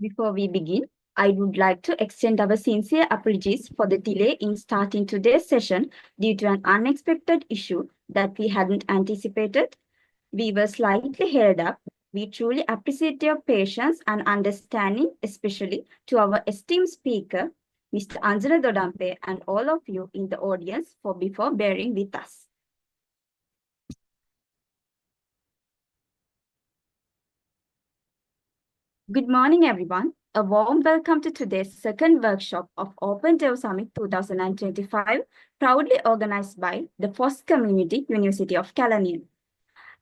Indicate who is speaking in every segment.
Speaker 1: Before we begin, I would like to extend our sincere apologies for the delay in starting today's session due to an unexpected issue that we hadn't anticipated. We were slightly held up. We truly appreciate your patience and understanding, especially to our esteemed speaker, Mr. Anjana Dodampe, and all of you in the audience for bearing with us. Good morning, everyone. A warm welcome to today's second workshop of Open Dev Summit 2025, proudly organized by the FOSS Community, University of Calanian.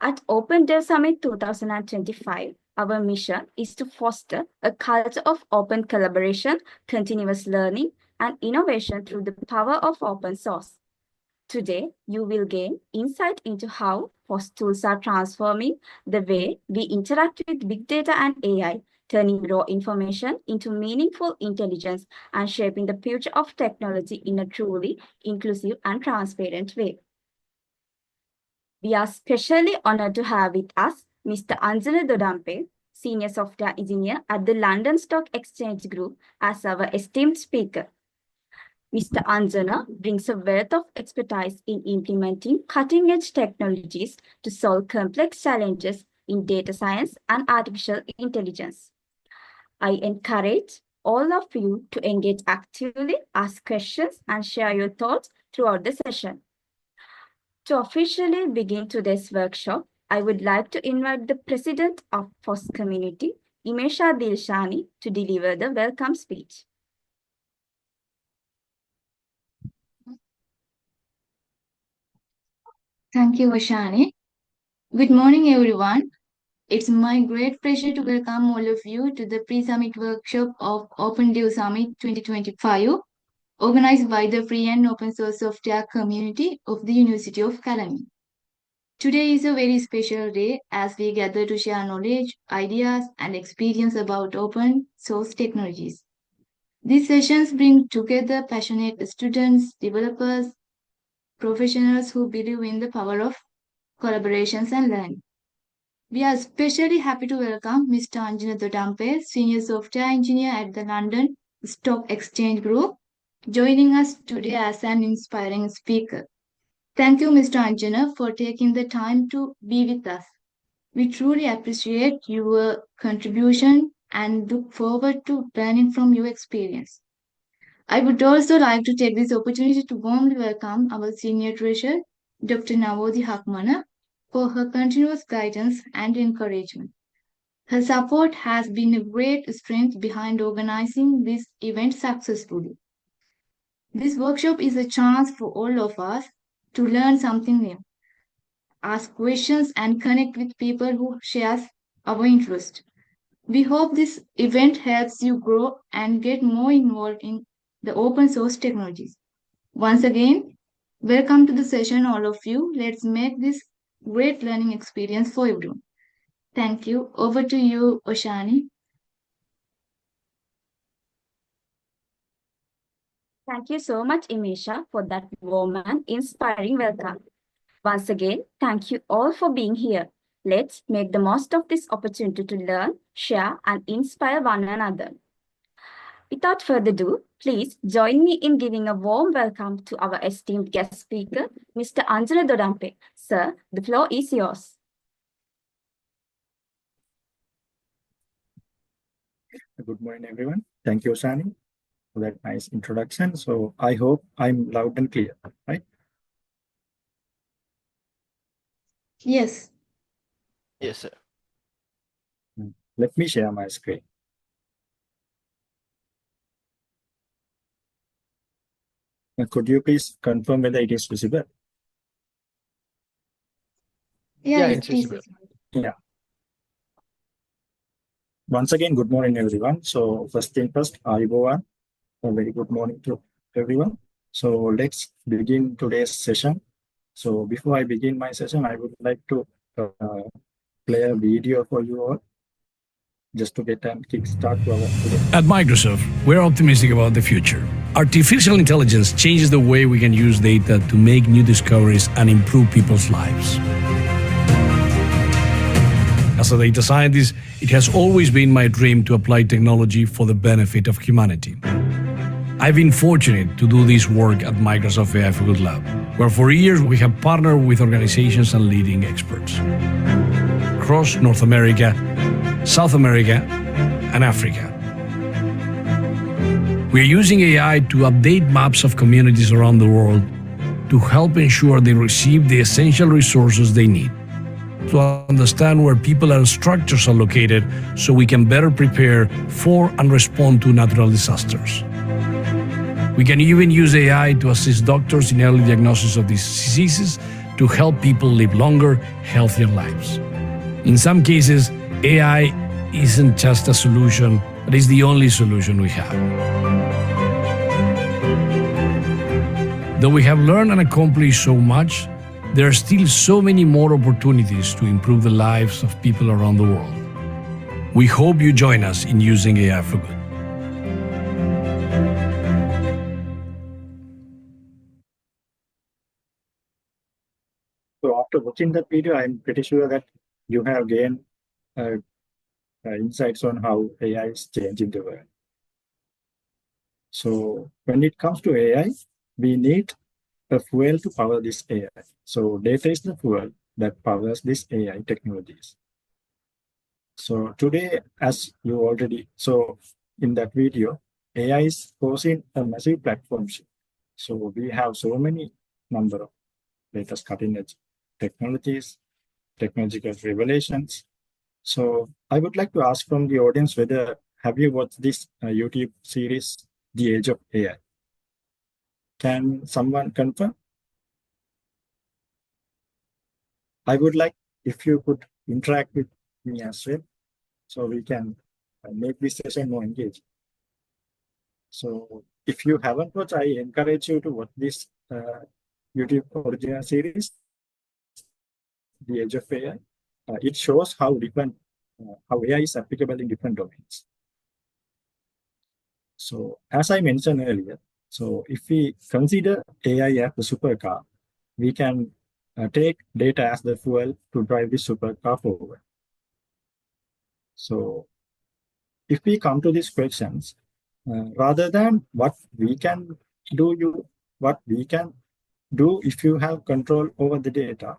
Speaker 1: At Open Dev Summit 2025, our mission is to foster a culture of open collaboration, continuous learning, and innovation through the power of open source. Today, you will gain insight into how FOSS tools are transforming the way we interact with big data and AI, turning raw information into meaningful intelligence and shaping the future of technology in a truly inclusive and transparent way. We are especially honored to have with us Mr. Anjana Dodampe, Senior Software Engineer at the London Stock Exchange Group, as our esteemed speaker. Mr. Anjana brings a wealth of expertise in implementing cutting-edge technologies to solve complex challenges in data science and artificial intelligence. I encourage all of you to engage actively, ask questions, and share your thoughts throughout the session. To officially begin today's workshop, I would like to invite the President of FOSS Community, Imesha Dilshani, to deliver the welcome speech.
Speaker 2: Thank you, Ashani. Good morning, everyone. It's my great pleasure to welcome all of you to the pre-summit workshop of Open Dev Summit 2025, organized by the Free and Open Source Software Community of the University of Calanian. Today is a very special day as we gather to share knowledge, ideas, and experience about open source technologies. These sessions bring together passionate students, developers, professionals who believe in the power of collaborations and learning. We are especially happy to welcome Mr. Anjana Dodampe, Senior Software Engineer at the London Stock Exchange Group, joining us today as an inspiring speaker. Thank you, Mr. Anjana, for taking the time to be with us. We truly appreciate your contribution and look forward to learning from your experience. I would also like to take this opportunity to warmly welcome our Senior Treasurer, Dr. Nawodi Hakmana, for her continuous guidance and encouragement. Her support has been a great strength behind organizing this event successfully. This workshop is a chance for all of us to learn something new, ask questions, and connect with people who share our interest. We hope this event helps you grow and get more involved in the open source technologies. Once again, welcome to the session, all of you. Let's make this great learning experience for everyone. Thank you. Over to you, Oshani.
Speaker 1: Thank you so much, Imesha, for that warm and inspiring welcome. Once again, thank you all for being here. Let's make the most of this opportunity to learn, share, and inspire one another. Without further ado, please join me in giving a warm welcome to our esteemed guest speaker, Mr. Anjana Dodampe. Sir, the floor is yours.
Speaker 3: Good morning, everyone. Thank you, Shani, for that nice introduction. So I hope I'm loud and clear, right?
Speaker 2: Yes.
Speaker 4: Yes, sir.
Speaker 3: Let me share my screen. Could you please confirm whether it is visible?
Speaker 2: Yeah,
Speaker 4: it's visible.
Speaker 3: Yeah. Once again, good morning, everyone. So first thing first, a very good morning to everyone. So let's begin today's session. So before I begin my session, I would like to play a video for you all, just to get a kickstart to our today.
Speaker 5: At Microsoft, we're optimistic about the future. Artificial intelligence changes the way we can use data to make new discoveries and improve people's lives. As a data scientist, it has always been my dream to apply technology for the benefit of humanity. I've been fortunate to do this work at Microsoft AI for Good Lab, where for years we have partnered with organizations and leading experts across North America, South America, and Africa. We are using AI to update maps of communities around the world to help ensure they receive the essential resources they need, to understand where people and structures are located so we can better prepare for and respond to natural disasters. We can even use AI to assist doctors in early diagnosis of these diseases to help people live longer, healthier lives. In some cases, AI isn't just a solution, but is the only solution we have. Though we have learned and accomplished so much, there are still so many more opportunities to improve the lives of people around the world. We hope you join us in using AI for good.
Speaker 3: So after watching that video, I'm pretty sure that you have gained insights on how AI is changing the world. So when it comes to AI, we need a fuel to power this AI. So data is the fuel that powers this AI technologies. So today, as you already saw in that video, AI is causing a massive platform shift. So we have so many number of latest cutting edge technologies, technological revelations. So I would like to ask from the audience whether have you watched this YouTube series, The Age of AI? Can someone confirm? I would like if you could interact with me as well, so we can make this session more engaging. So if you haven't watched, I encourage you to watch this YouTube original series, The Age of AI. It shows how different, how AI is applicable in different domains. So as I mentioned earlier, so if we consider AI as the supercar, we can take data as the fuel to drive the supercar forward. So if we come to these questions, rather than what we can do, what we can do if you have control over the data,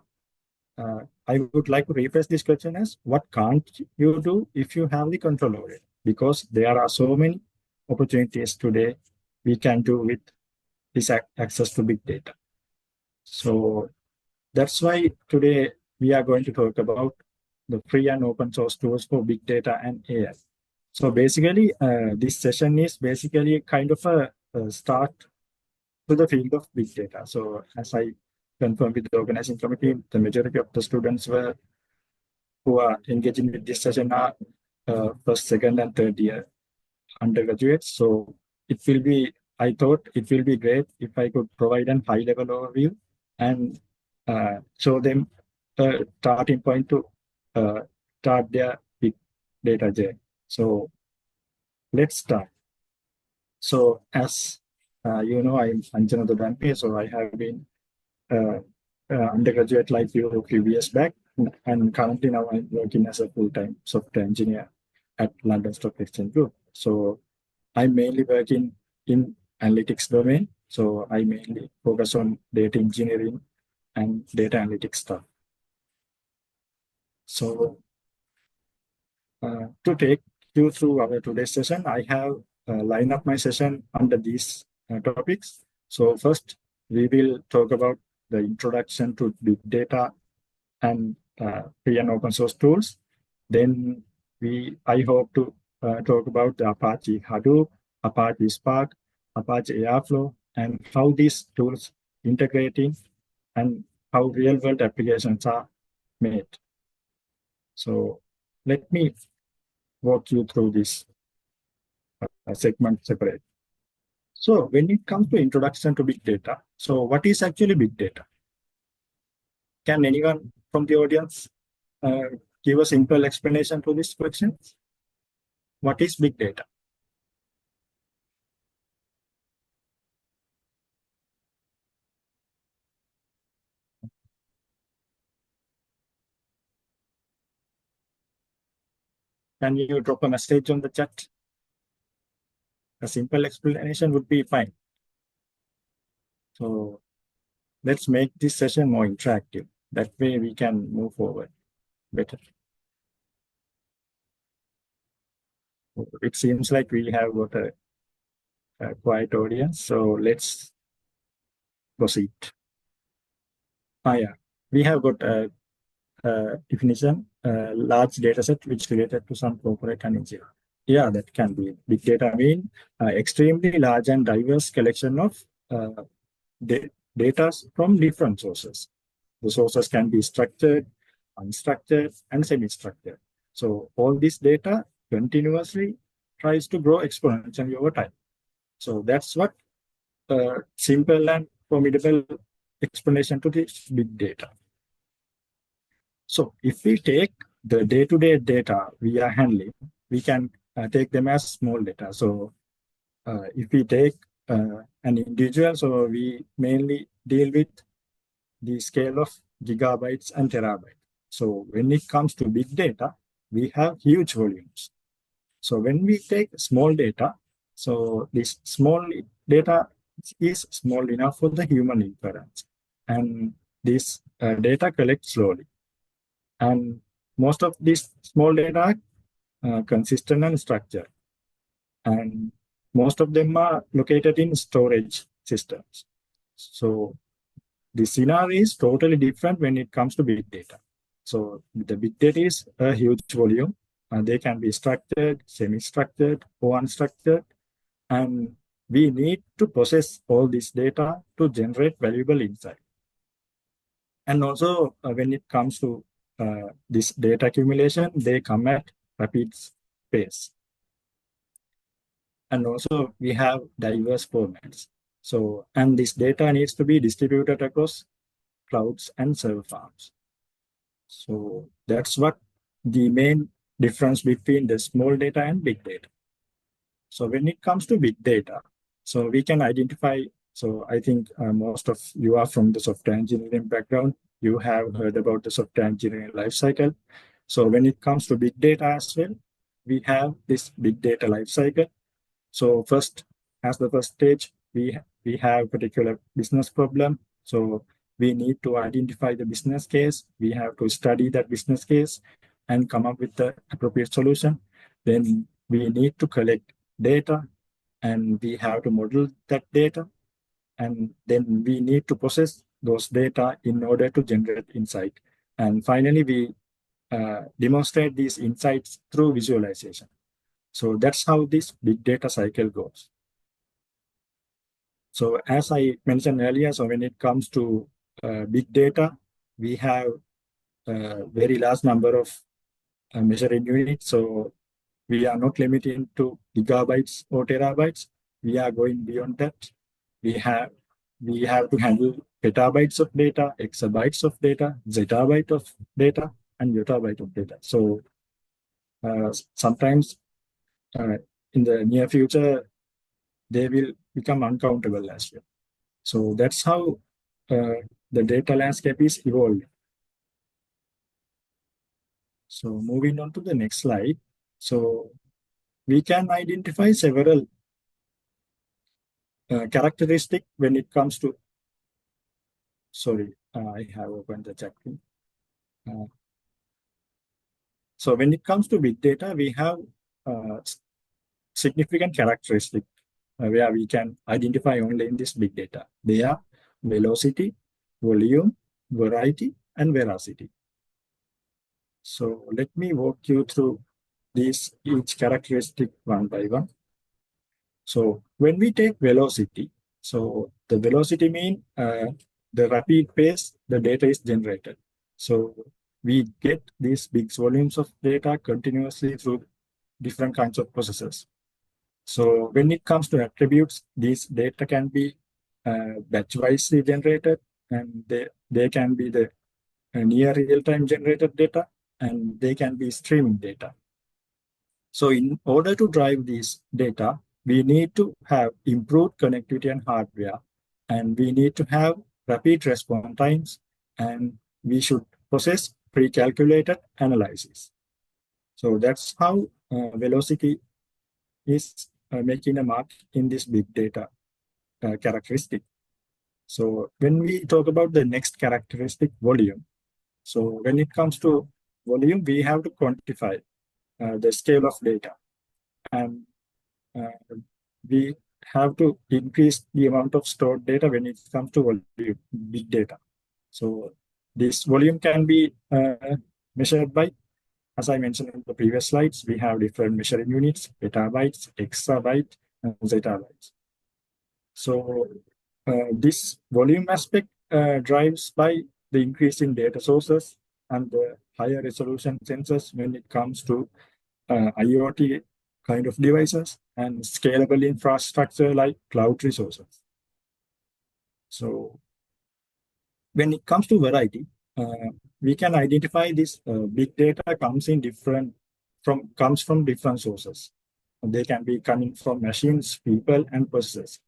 Speaker 3: I would like to rephrase this question as what can't you do if you have the control over it? Because there are so many opportunities today we can do with this access to big data. So that's why today we are going to talk about the free and open source tools for big data and AI. So basically, this session is basically kind of a start to the field of big data. So as I confirmed with the organizing committee, the majority of the students who are engaging with this session are first, second, and third year undergraduates. So it will be, I thought it will be great if I could provide a high-level overview and show them a starting point to start their big data journey. So let's start. So as you know, I'm Anjana Dodampe, so I have been undergraduate like you a few years back, and currently now I'm working as a full-time software engineer at London Stock Exchange Group. So I'm mainly working in analytics domain. So I mainly focus on data engineering and data analytics stuff. So to take you through our today's session, I have lined up my session under these topics. So first, we will talk about the introduction to big data and free and open source tools. Then I hope to talk about the Apache Hadoop, Apache Spark, Apache Airflow, and how these tools integrating and how real-world applications are made. So let me walk you through this segment separate. So when it comes to introduction to big data, so what is actually big data? Can anyone from the audience give a simple explanation to this question? What is big data? can you drop a message on the chat? A simple explanation would be fine. So let's make this session more interactive. That way we can move forward better. It seems like we have got a quiet audience, so let's proceed. Yeah, we have got a definition, large data set which related to some corporate energy. Yeah, that can be. Big data mean extremely large and diverse collection of data from different sources. The sources can be structured, unstructured, and semi-structured. So all this data continuously tries to grow exponentially over time. So that's what simple and formidable explanation to this big data. So if we take the day-to-day data we are handling, we can take them as small data. So if we take an individual, so we mainly deal with the scale of gigabytes and terabytes. So when it comes to big data, we have huge volumes. So when we take small data, so this small data is small enough for the human inference. And this data collects slowly. And most of these small data are consistent and structured. And most of them are located in storage systems. So the scenario is totally different when it comes to big data. So the big data is a huge volume, and they can be structured, semi-structured, or unstructured. And we need to process all this data to generate valuable insight. And also, when it comes to this data accumulation, they come at rapid pace. And also, we have diverse formats. So, and this data needs to be distributed across clouds and server farms. So that's what the main difference between the small data and big data. So when it comes to big data, so we can identify, so I think most of you are from the software engineering background, you have heard about the software engineering lifecycle. So when it comes to big data as well, we have this big data lifecycle. So first, as the first stage, we have particular business problem. So we need to identify the business case. We have to study that business case and come up with the appropriate solution. Then we need to collect data and we have to model that data. And then we need to process those data in order to generate insight. And finally, we demonstrate these insights through visualization. So that's how this big data cycle goes. So as I mentioned earlier, so when it comes to big data, we have a very large number of measuring units. So we are not limiting to gigabytes or terabytes. We are going beyond that. We have to handle petabytes of data, exabytes of data, zettabyte of data, and yottabyte of data. So sometimes in the near future, they will become uncountable as well. So that's how the data landscape is evolving. So moving on to the next slide. So we can identify several characteristics when it comes to, sorry, I have opened the chat. So when it comes to big data, we have significant characteristics where we can identify only in this big data. They are velocity, volume, variety, and veracity. So let me walk you through each characteristic one by one. So when we take velocity, so the velocity means the rapid pace the data is generated. So we get these big volumes of data continuously through different kinds of processes. So when it comes to attributes, these data can be batch-wise generated, and they can be the near real-time generated data, and they can be streaming data. So in order to drive these data, we need to have improved connectivity and hardware, and we need to have rapid response times, and we should process pre-calculated analysis. So that's how velocity is making a mark in this big data characteristic. So when we talk about the next characteristic, volume. So when it comes to volume, we have to quantify the scale of data, and we have to increase the amount of stored data when it comes to volume, big data. So this volume can be measured by, as I mentioned in the previous slides, we have different measuring units: petabytes, exabyte, and zettabytes. So this volume aspect drives by the increase in data sources and the higher resolution sensors when it comes to IoT kind of devices and scalable infrastructure like cloud resources. So when it comes to variety, we can identify this big data comes from different sources. They can be coming from machines, people, and processes.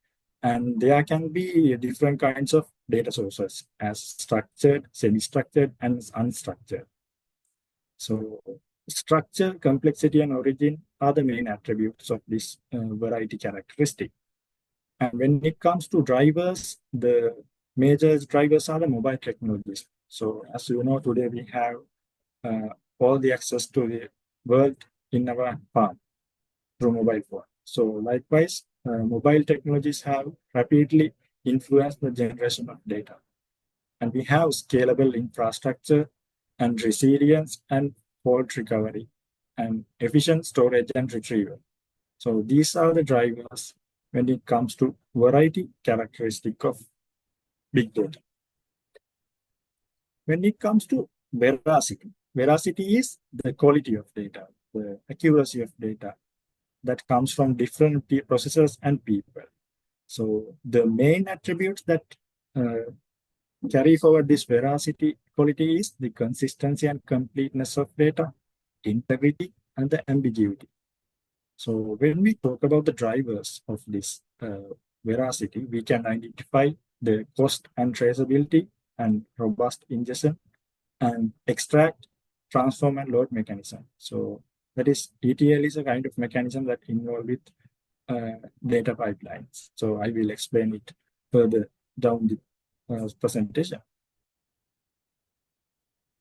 Speaker 3: And there can be different kinds of data sources as structured, semi-structured, and unstructured. So structure, complexity, and origin are the main attributes of this variety characteristic. And when it comes to drivers, the major drivers are the mobile technologies. So as you know, today we have all the access to the world in our palm through mobile phone. So likewise, mobile technologies have rapidly influenced the generation of data. And we have scalable infrastructure and resilience and fault recovery and efficient storage and retrieval. So these are the drivers when it comes to variety characteristic of big data. When it comes to veracity, veracity is the quality of data, the accuracy of data that comes from different processes and people. So the main attributes that carry forward this veracity quality is the consistency and completeness of data, integrity, and the ambiguity. So when we talk about the drivers of this veracity, we can identify the cost and traceability and robust ingestion and extract, transform, and load mechanism. So that is, ETL is a kind of mechanism that involves with data pipelines. So I will explain it further down the presentation.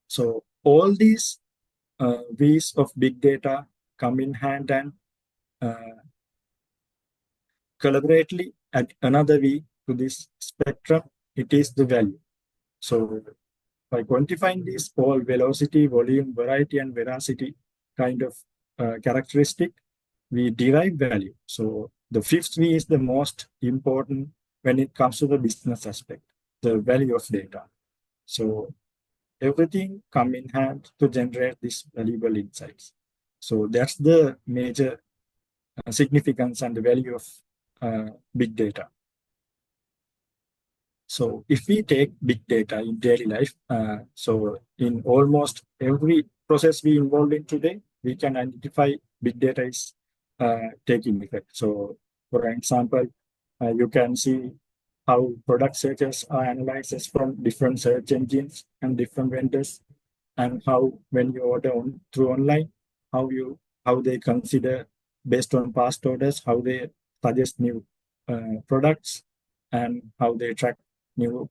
Speaker 3: So all these ways of big data come in hand and collaboratively at another way to this spectrum, it is the value. So by quantifying this all velocity, volume, variety, and veracity kind of characteristic, we derive value. So the fifth V is the most important when it comes to the business aspect, the value of data. So everything come in hand to generate these valuable insights. So that's the major significance and the value of big data. So if we take big data in daily life, so in almost every process we involved in today, we can identify big data is taking effect. So for example, you can see how product searches are analyzed from different search engines and different vendors, and how when you order through online, how they consider based on past orders, how they suggest new products, and how they track new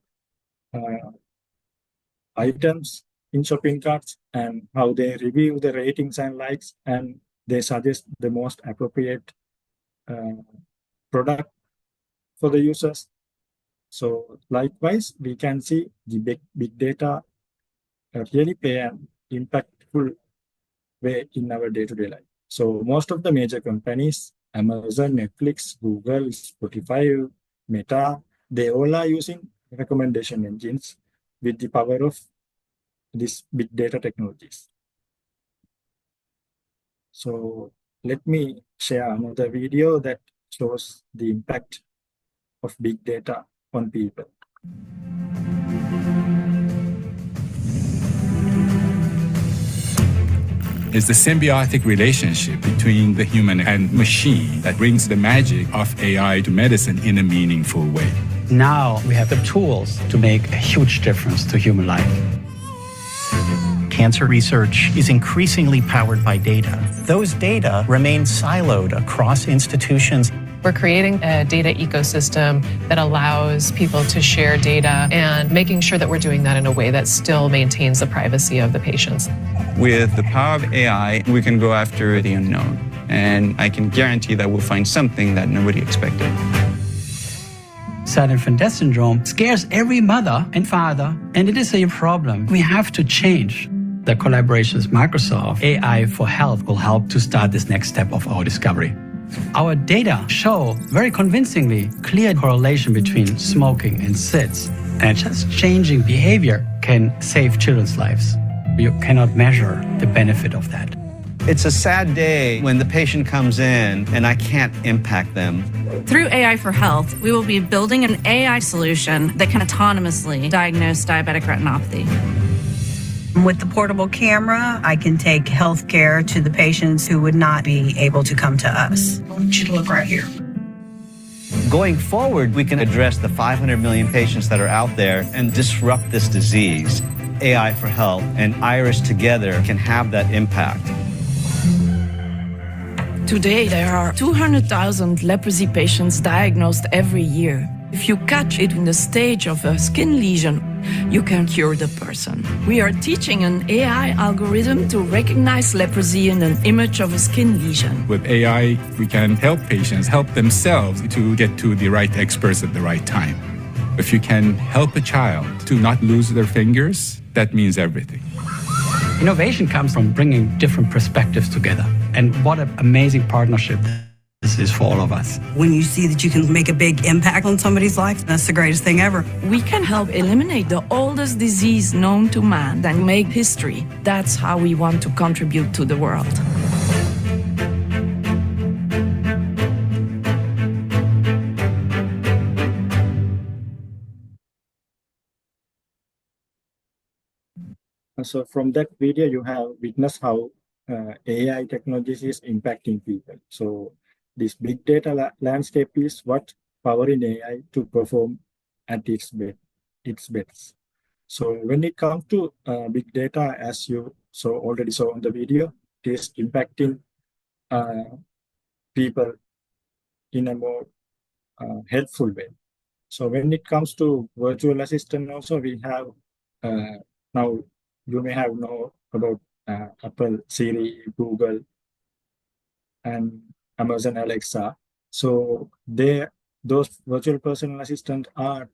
Speaker 3: items in shopping carts, and how they review the ratings and likes, and they suggest the most appropriate product for the users. So likewise, we can see the big data really play an impactful way in our day-to-day life. So most of the major companies, Amazon, Netflix, Google, Spotify, Meta, they all are using recommendation engines with the power of these big data technologies. So let me share another video that shows the impact of big data on people.
Speaker 6: It's the symbiotic relationship between the human and machine that brings the magic of AI to medicine in a meaningful way.
Speaker 7: Now we have the tools to make a huge difference to human life. Cancer research is increasingly powered by data. Those data remain siloed across institutions.
Speaker 8: We're creating a data ecosystem that allows people to share data and making sure that we're doing that in a way that still maintains the privacy of the patients.
Speaker 9: With the power of AI, we can go after the unknown. And I can guarantee that we'll find something that nobody expected.
Speaker 10: Silent-infant syndrome scares every mother and father, and it is a problem we have to change. The collaboration with Microsoft AI for Health will help to start this next step of our discovery. Our data show very convincingly clear correlation between smoking and SIDS, and just changing behavior can save children's lives. You cannot measure the benefit of that.
Speaker 11: It's a sad day when the patient comes in and I can't impact them.
Speaker 12: Through AI for Health, we will be building an AI solution that can autonomously diagnose diabetic retinopathy.
Speaker 13: With the portable camera, I can take healthcare to the patients who would not be able to come to us. I want you to look right here.
Speaker 11: Going forward, we can address the 500 million patients that are out there and disrupt this disease. AI for Health and IRIS together can have that impact.
Speaker 14: Today, there are 200,000 leprosy patients diagnosed every year. If you catch it in the stage of a skin lesion, you can cure the person. We are teaching an AI algorithm to recognize leprosy in an image of a skin lesion.
Speaker 6: With AI, we can help patients help themselves to get to the right experts at the right time. If you can help a child to not lose their fingers, that means everything.
Speaker 10: Innovation comes from bringing different perspectives together. And what an amazing partnership this is for all of us.
Speaker 13: When you see that you can make a big impact on somebody's life, that's the greatest thing ever.
Speaker 14: We can help eliminate the oldest disease known to man and make history. That's how we want to contribute to the world.
Speaker 3: So from that video, you have witnessed how AI technologies is impacting people. So this big data landscape is what powering AI to perform at its best. So when it comes to big data, as you already saw on the video, it is impacting people in a more helpful way. So when it comes to virtual assistant, also we have now. You may have known about Apple, Siri, Google, and Amazon Alexa. So those virtual personal assistants are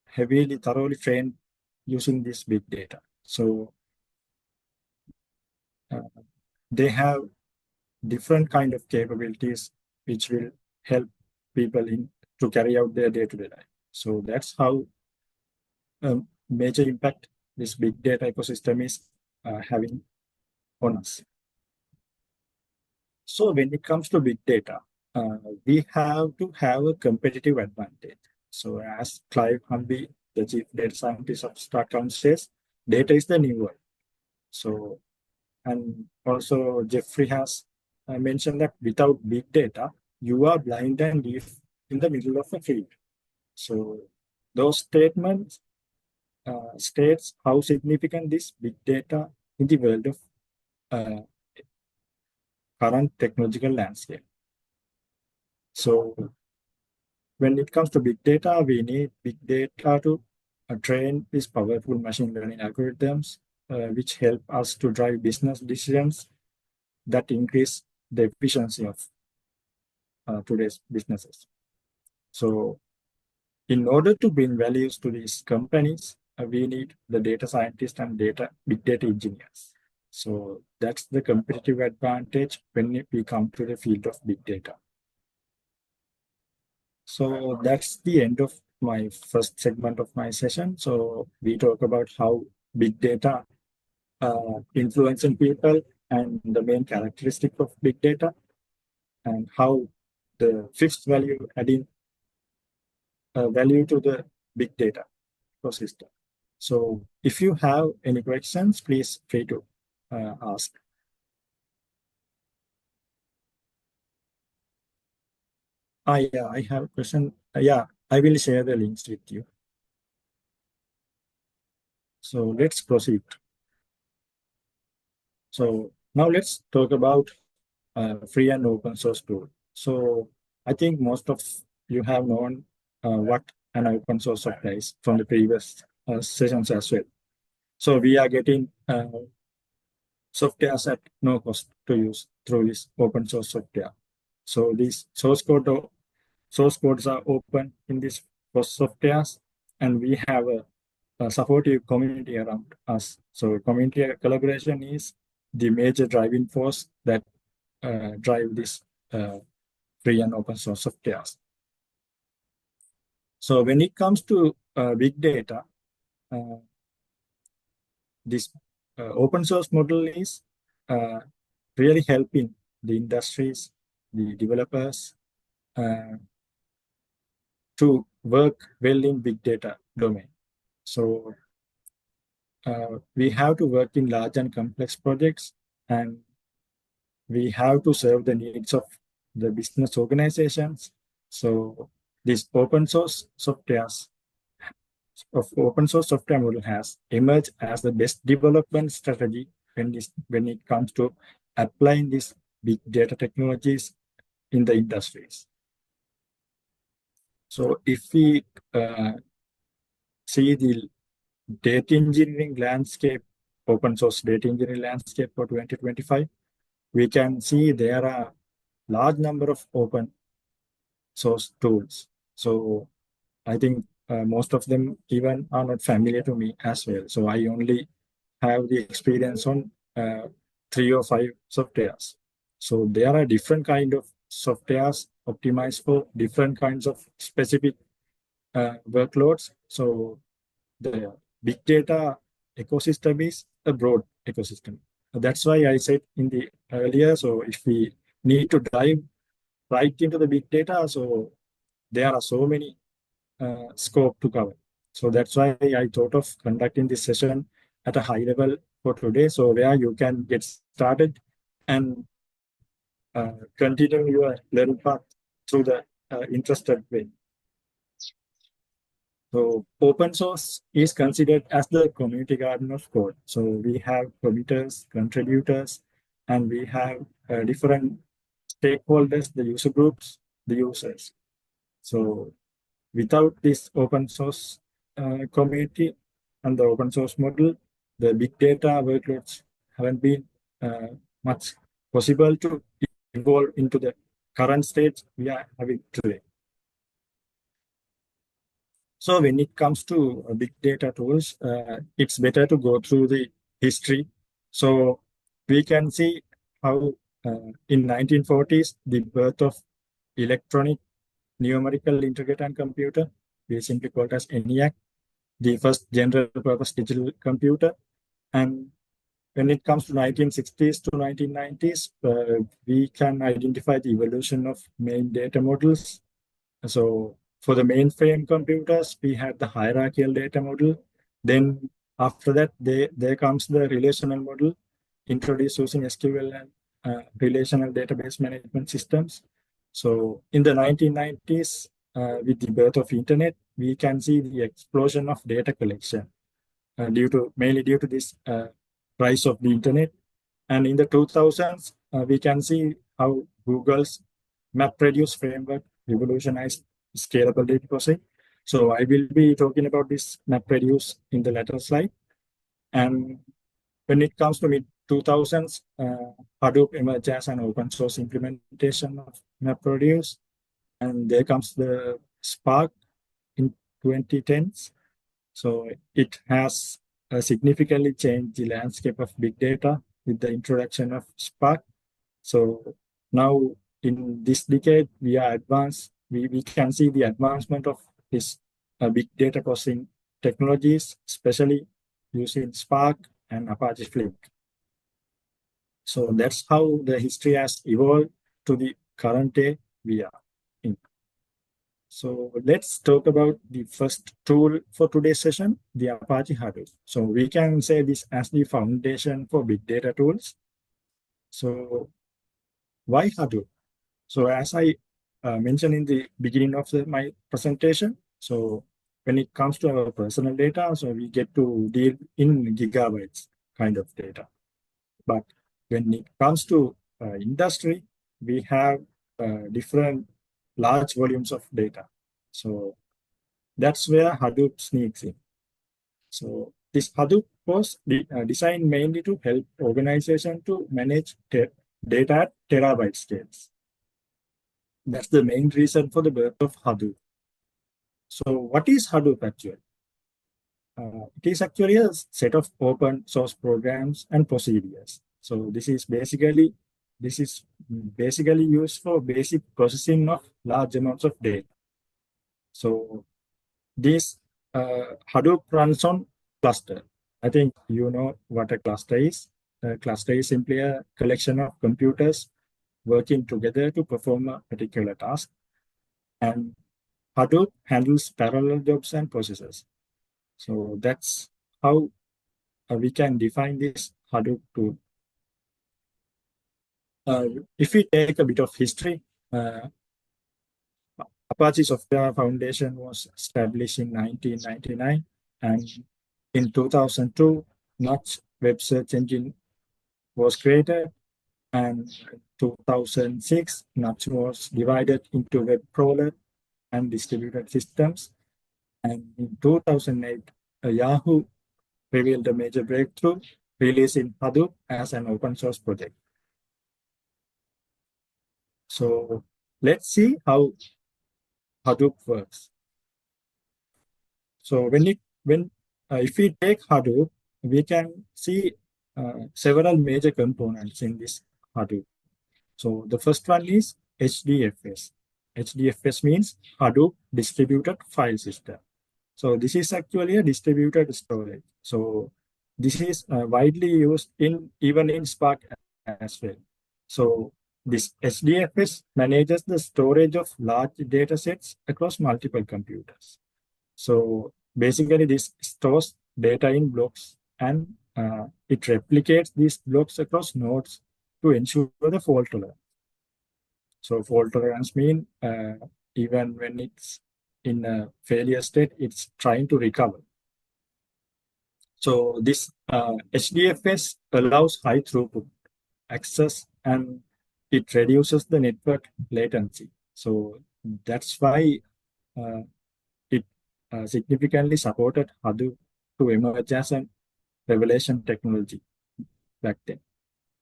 Speaker 3: heavily, thoroughly trained using this big data. So they have different kind of capabilities which will help people to carry out their day-to-day life. So that's how major impact this big data ecosystem is having on us. So when it comes to big data, we have to have a competitive advantage. So as Clive Humby, the chief data scientist of Spark says, data is the new world. So, and also Jeffrey has mentioned that without big data, you are blind and live in the middle of a field. So those statements states how significant this big data in the world of current technological landscape. So when it comes to big data, we need big data to train these powerful machine learning algorithms, which help us to drive business decisions that increase the efficiency of today's businesses. So in order to bring values to these companies, we need the data scientists and big data engineers. So that's the competitive advantage when we come to the field of big data. So that's the end of my first segment of my session. So we talk about how big data influencing people and the main characteristic of big data, and how the fifth value adding value to the big data ecosystem. So if you have any questions, please feel free to ask. Yeah, I have a question. Yeah, I will share the links with you. So let's proceed. So now let's talk about free and open source tool. So I think most of you have known what an open source software is from the previous sessions as well. So we are getting softwares at no cost to use through this open source software. So these source codes are open in these FOSS softwares, and we have a supportive community around us. So community collaboration is the major driving force that drive this free and open source softwares. So when it comes to big data, this open source model is really helping the industries, the developers to work well in big data domain. So we have to work in large and complex projects, and we have to serve the needs of the business organizations. So this open source software model has emerged as the best development strategy when it comes to applying these big data technologies in the industries. So if we see the data engineering landscape, open source data engineering landscape for 2025, we can see there are large number of open source tools. So I think most of them even are not familiar to me as well. So I only have the experience on 3 or 5 softwares. So there are different kind of softwares optimized for different kinds of specific workloads. So the big data ecosystem is a broad ecosystem. That's why I said in the earlier, so if we need to dive right into the big data, so there are so many scope to cover. So that's why I thought of conducting this session at a high level for today, so where you can get started and continue your learning path through the interested way. So open source is considered as the community garden of code. So we have committers, contributors, and we have different stakeholders, the user groups, the users. So without this open source community and the open source model, the big data workloads haven't been much possible to evolve into the current state we are having today. So when it comes to big data tools, it's better to go through the history. So we can see how in 1940s, the birth of electronic numerical integrated computer, we simply call it as ENIAC, the first general purpose digital computer. And when it comes to 1960s to 1990s, we can identify the evolution of main data models. So for the mainframe computers, we had the hierarchical data model. Then after that, there comes the relational model introduced using SQL and relational database management systems. So in the 1990s, with the birth of internet, we can see the explosion of data collection mainly due to this rise of the internet. And in the 2000s, we can see how Google's MapReduce framework revolutionized scalable data processing. So I will be talking about this MapReduce in the later slide. And when it comes to mid-2000s, Hadoop emerged as an open source implementation of MapReduce. And there comes the Spark in 2010s. So it has significantly changed the landscape of big data with the introduction of Spark. So now in this decade, we are advanced. We can see the advancement of this big data processing technologies, especially using Spark and Apache Flink. So that's how the history has evolved to the current day we are in. So let's talk about the first tool for today's session, the Apache Hadoop. So we can say this as the foundation for big data tools. So why Hadoop? So as I mentioned in the beginning of my presentation, so when it comes to our personal data, so we get to deal in gigabytes kind of data. But when it comes to industry, we have different large volumes of data. So that's where Hadoop sneaks in. So this Hadoop was designed mainly to help organization to manage data at terabyte scales. That's the main reason for the birth of Hadoop. So what is Hadoop actually? It is actually a set of open source programs and procedures. So this is basically used for basic processing of large amounts of data. So this Hadoop runs on cluster. I think you know what a cluster is. A cluster is simply a collection of computers working together to perform a particular task. And Hadoop handles parallel jobs and processes. So that's how we can define this Hadoop tool. If we take a bit of history, Apache Software Foundation was established in 1999, and in 2002, Notch web search engine was created, and 2006, Notch was divided into web crawler and distributed systems, and in 2008, Yahoo revealed a major breakthrough, releasing Hadoop as an open source project. So let's see how Hadoop works. So if we take Hadoop, we can see several major components in this Hadoop. So the first one is HDFS. HDFS means Hadoop Distributed File System. So this is actually a distributed storage. So this is widely used even in Spark as well. So this HDFS manages the storage of large data sets across multiple computers. So basically this stores data in blocks, and it replicates these blocks across nodes to ensure the fault tolerance. So fault tolerance means even when it's in a failure state, it's trying to recover. So this HDFS allows high throughput access, and it reduces the network latency. So that's why it significantly supported Hadoop to emerge as a revelation technology back then.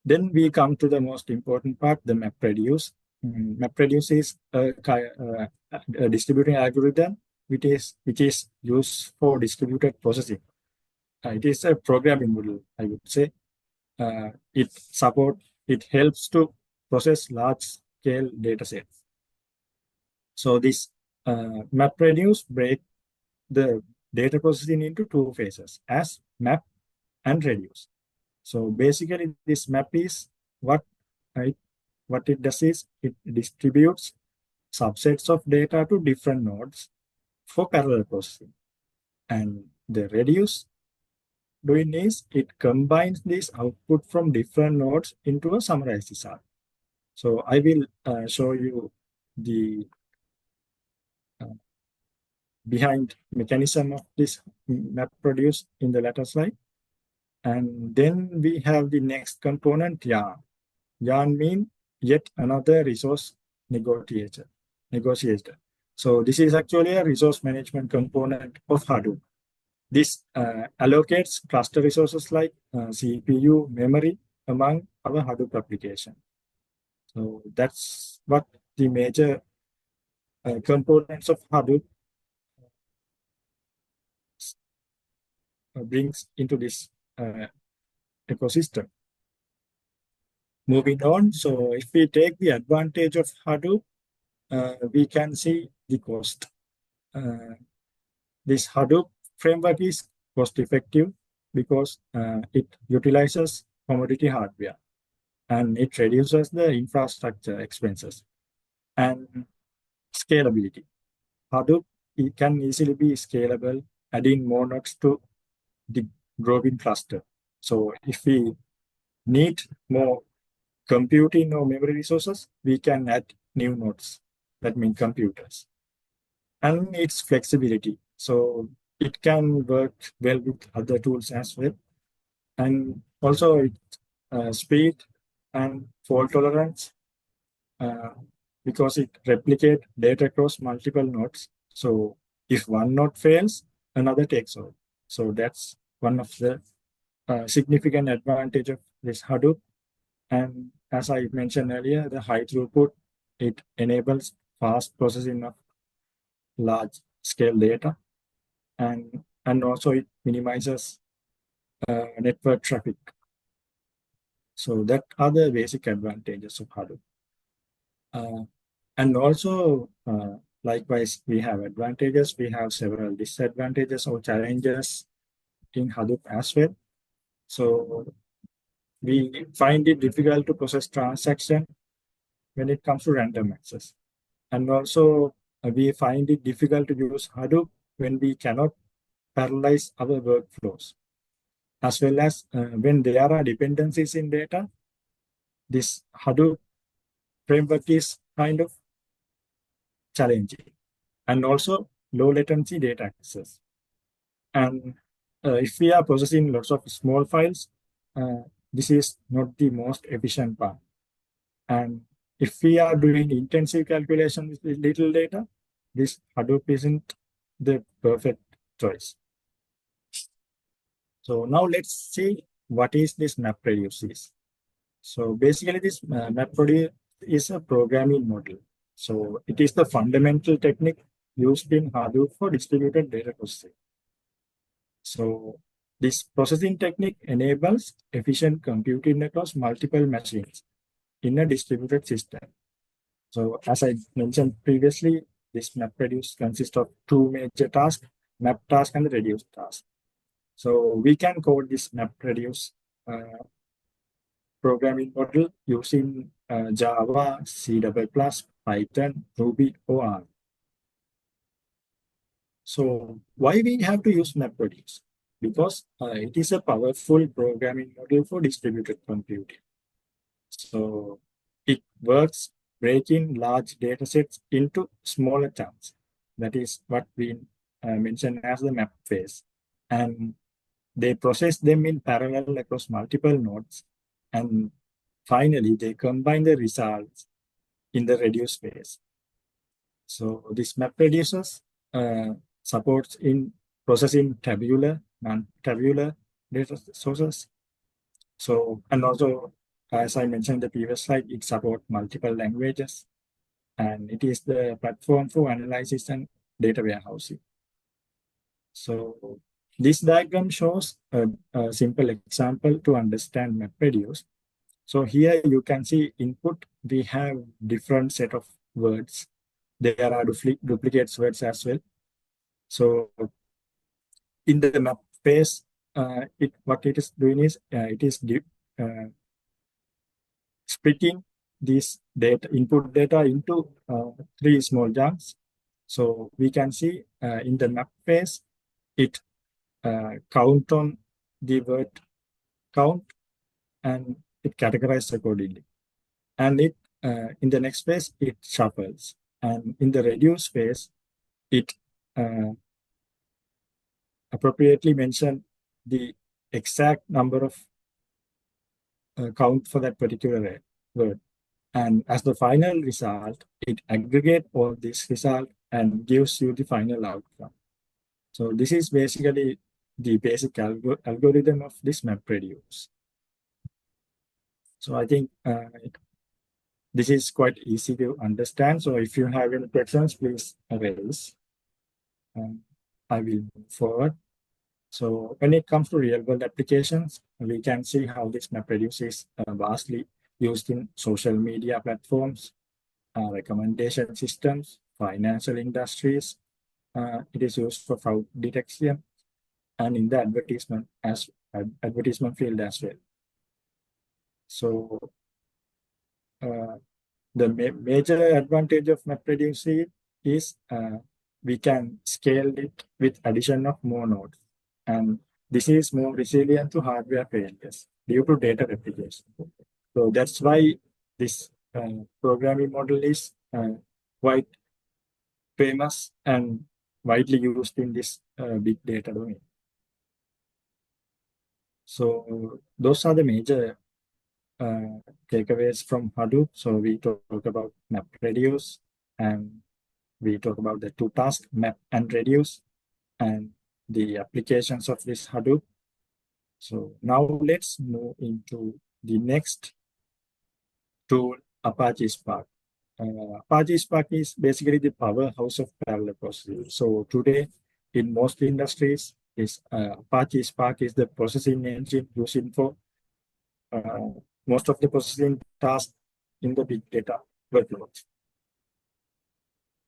Speaker 3: Then we come to the most important part, the MapReduce. MapReduce is a distributing algorithm which is used for distributed processing. It is a programming model, I would say. It helps to process large-scale data sets. So this MapReduce breaks the data processing into two phases, as map and reduce. So basically, this map is what it does is it distributes subsets of data to different nodes for parallel processing. And the reduce doing is it combines this output from different nodes into a summarized result. So I will show you the behind mechanism of this MapReduce in the latter slide. And then we have the next component, yarn. Yarn means yet another resource negotiator. So this is actually a resource management component of Hadoop. This allocates cluster resources like CPU, memory among our Hadoop application. So that's what the major components of Hadoop brings into this ecosystem. Moving on, so if we take the advantage of Hadoop, we can see the cost. This Hadoop framework is cost effective because it utilizes commodity hardware and it reduces the infrastructure expenses and scalability. Hadoop it can easily be scalable, adding more nodes to the growing cluster. So if we need more computing or memory resources, we can add new nodes, that means computers. And its flexibility. So it can work well with other tools as well. And also it speed and fault tolerance, because it replicates data across multiple nodes. So if one node fails, another takes over. So that's one of the significant advantage of this Hadoop. And as I mentioned earlier, the high throughput, it enables fast processing of large scale data, and also it minimizes network traffic. So that are the basic advantages of Hadoop. And also, likewise, we have advantages. We have several disadvantages or challenges in Hadoop as well. So we find it difficult to process transaction when it comes to random access. And also, we find it difficult to use Hadoop when we cannot parallelize our workflows. As well as when there are dependencies in data, this Hadoop framework is kind of challenging. And also low latency data access. And if we are processing lots of small files, this is not the most efficient part. And if we are doing intensive calculations with little data, this Hadoop isn't the perfect choice. So now let's see what is this MapReduce is. So basically this MapReduce is a programming model. So it is the fundamental technique used in Hadoop for distributed data processing. So this processing technique enables efficient computing across multiple machines in a distributed system. So as I mentioned previously, this MapReduce consists of two major tasks, map task and the reduce task. So we can code this MapReduce programming model using Java, C++, Python, Ruby, or R. So why we have to use MapReduce? Because it is a powerful programming model for distributed computing. So it works breaking large data sets into smaller chunks. That is what we mentioned as the map phase. And they process them in parallel across multiple nodes. And finally, they combine the results in the reduce phase. So this MapReduce supports in processing tabular, non-tabular data sources. So, and also, as I mentioned in the previous slide, it supports multiple languages, and it is the platform for analysis and data warehousing. So this diagram shows a simple example to understand MapReduce. So here you can see input, we have different set of words. There are duplicates words as well. So in the map phase, what it is doing is it is splitting this data input data into three small chunks. So we can see in the map phase, it count on the word count and it categorizes accordingly. And it in the next phase, it shuffles. And in the reduce phase, it appropriately mention the exact number of count for that particular word. And as the final result, it aggregates all this result and gives you the final outcome. So this is basically the basic algorithm of this MapReduce. So I think this is quite easy to understand. So if you have any questions, please raise. I will move forward. So when it comes to real-world applications, we can see how this MapReduce is vastly used in social media platforms, recommendation systems, financial industries. It is used for fraud detection and in the advertisement field as well. So the major advantage of MapReduce is we can scale it with addition of more nodes. And this is more resilient to hardware failures due to data replication. So that's why this programming model is quite famous and widely used in this big data domain. So those are the major takeaways from Hadoop. So we talk about MapReduce, and we talk about the two tasks, map and reduce, and the applications of this Hadoop. So now let's move into the next tool, Apache Spark. Apache Spark is basically the powerhouse of parallel processing. So today, in most industries, Apache Spark is the processing engine used for most of the processing tasks in the big data workloads.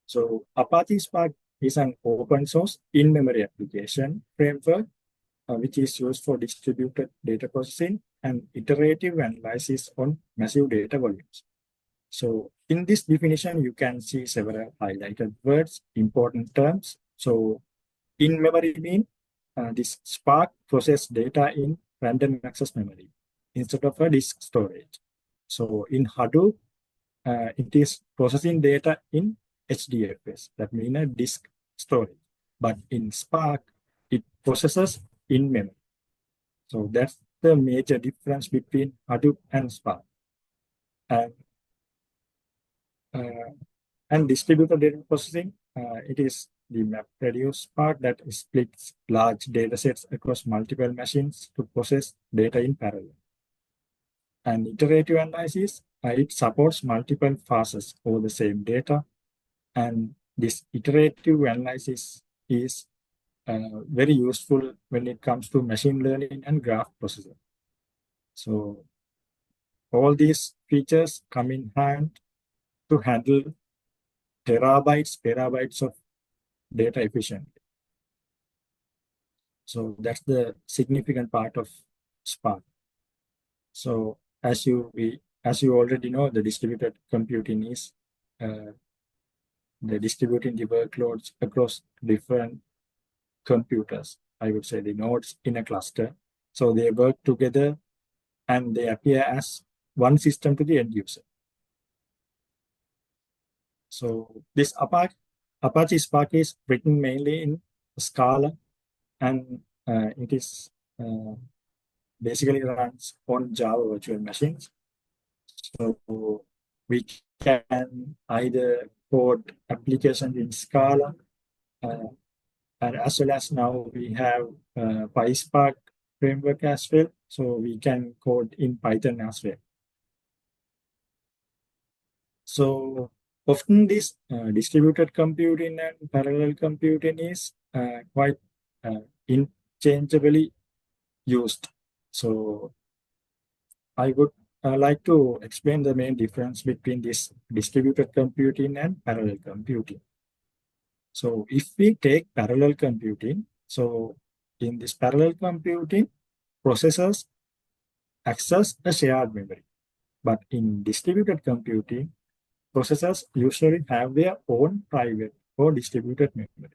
Speaker 3: So Apache Spark is an open source in-memory application framework which is used for distributed data processing and iterative analysis on massive data volumes. So in this definition, you can see several highlighted words, important terms. So in-memory means this Spark process data in random access memory instead of a disk storage. So in Hadoop, it is processing data in HDFS, that means a disk storage. But in Spark, it processes in memory. So that's the major difference between Hadoop and Spark. And distributed data processing, it is the MapReduce part that splits large data sets across multiple machines to process data in parallel. And iterative analysis, it supports multiple phases over the same data. And this iterative analysis is very useful when it comes to machine learning and graph processing. So all these features come in hand to handle terabytes of data efficiently. So that's the significant part of Spark. So as you already know, the distributed computing is the distributing the workloads across different computers. I would say the nodes in a cluster. So they work together and they appear as one system to the end user. So this Apache Spark is written mainly in Scala, and it is basically runs on Java virtual machines. So we can either code applications in Scala, and as well as now we have PySpark framework as well. So we can code in Python as well. So often this distributed computing and parallel computing is quite interchangeably used. So I would like to explain the main difference between this distributed computing and parallel computing. So if we take parallel computing, so in this parallel computing, processors access a shared memory. But in distributed computing, processors usually have their own private or distributed memory.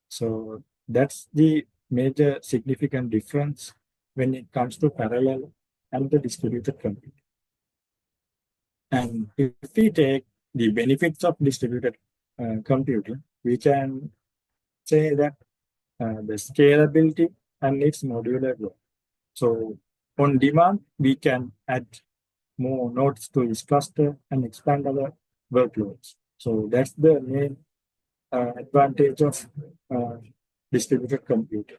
Speaker 3: So that's the major significant difference when it comes to parallel and the distributed computing. And if we take the benefits of distributed computing, we can say that the scalability and its modular growth. So on demand, we can add more nodes to this cluster and expand our workloads. So that's the main advantage of distributed computing.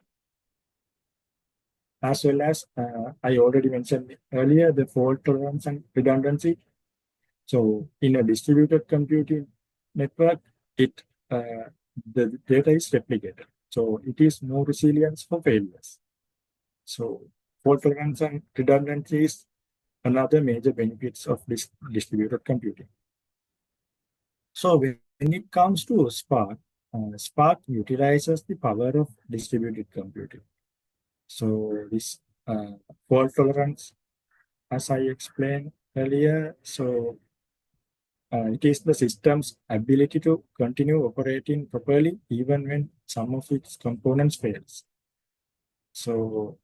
Speaker 3: As well as I already mentioned earlier, the fault tolerance and redundancy. So in a distributed computing network, the data is replicated. So it is more resilient for failures. So fault tolerance and redundancy is another major benefits of this distributed computing. So when it comes to Spark, Spark utilizes the power of distributed computing. So this fault tolerance, as I explained earlier, so it is the system's ability to continue operating properly even when some of its components fails. So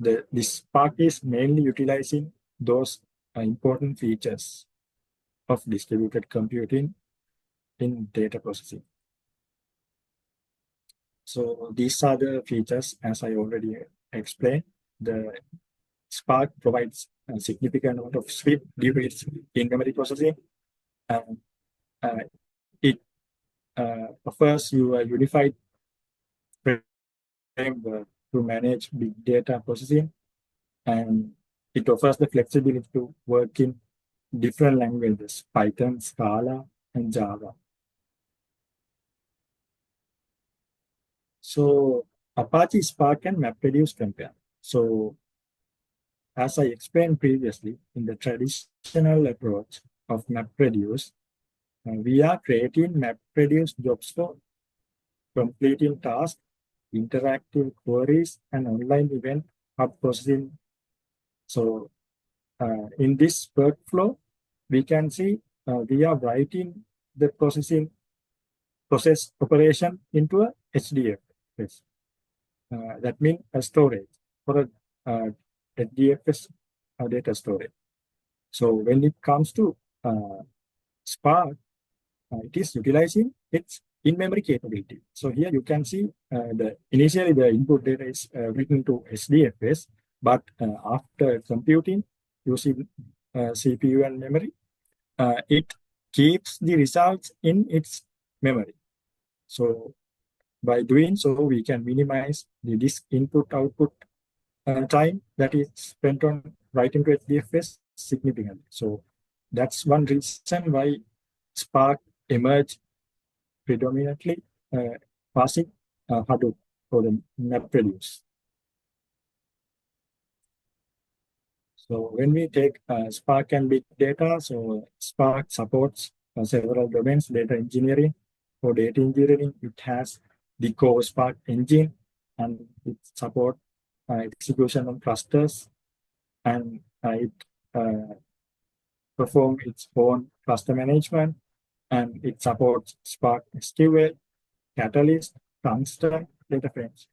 Speaker 3: this Spark is mainly utilizing those important features of distributed computing in data processing. So these are the features, as I already explained. The Spark provides a significant amount of speed due to its in-memory processing, and it offers you a unified framework to manage big data processing, and it offers the flexibility to work in different languages, Python, Scala, and Java. So Apache Spark and MapReduce compare. So as I explained previously, in the traditional approach of MapReduce, we are creating MapReduce jobs for completing tasks, interactive queries, and online event hub processing. So in this workflow, we can see we are writing the process operation into a HDFS. That means a storage for a HDFS data storage. So when it comes to Spark, it is utilizing its in-memory capability. So here you can see initially the input data is written to HDFS, but after computing using CPU and memory, it keeps the results in its memory. So by doing so, we can minimize the disk input-output time that is spent on writing to HDFS significantly. So that's one reason why Spark emerged predominantly passing Hadoop for the MapReduce. So when we take Spark and big data, so Spark supports several domains, data engineering. For data engineering, it has the core Spark engine, and it supports execution on clusters, and it performs its own cluster management, and it supports Spark SQL, Catalyst, Tungsten, data frames.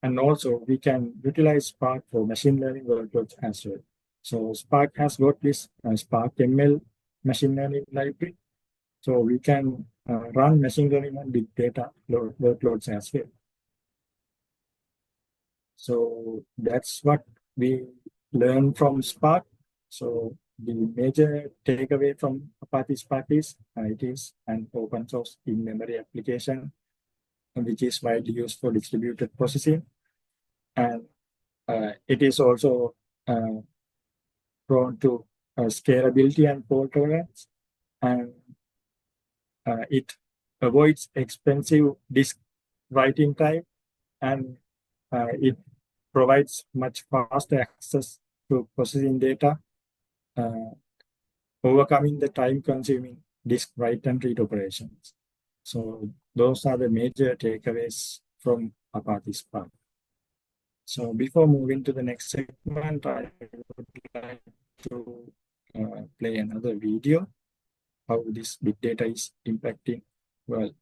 Speaker 3: And also we can utilize Spark for machine learning workloads as well. So Spark has got this Spark ML machine learning library. So we can run machine learning on big data workloads as well. So that's what we learn from Spark. So the major takeaway from Apache Spark is it is an open source in-memory application, which is widely used for distributed processing. And it is also prone to scalability and fault tolerance. And it avoids expensive disk writing time, and it provides much faster access to processing data, overcoming the time-consuming disk write and read operations. So those are the major takeaways from Apache Spark. So before moving to the next segment, I would like to play another video, how this big data is impacting world.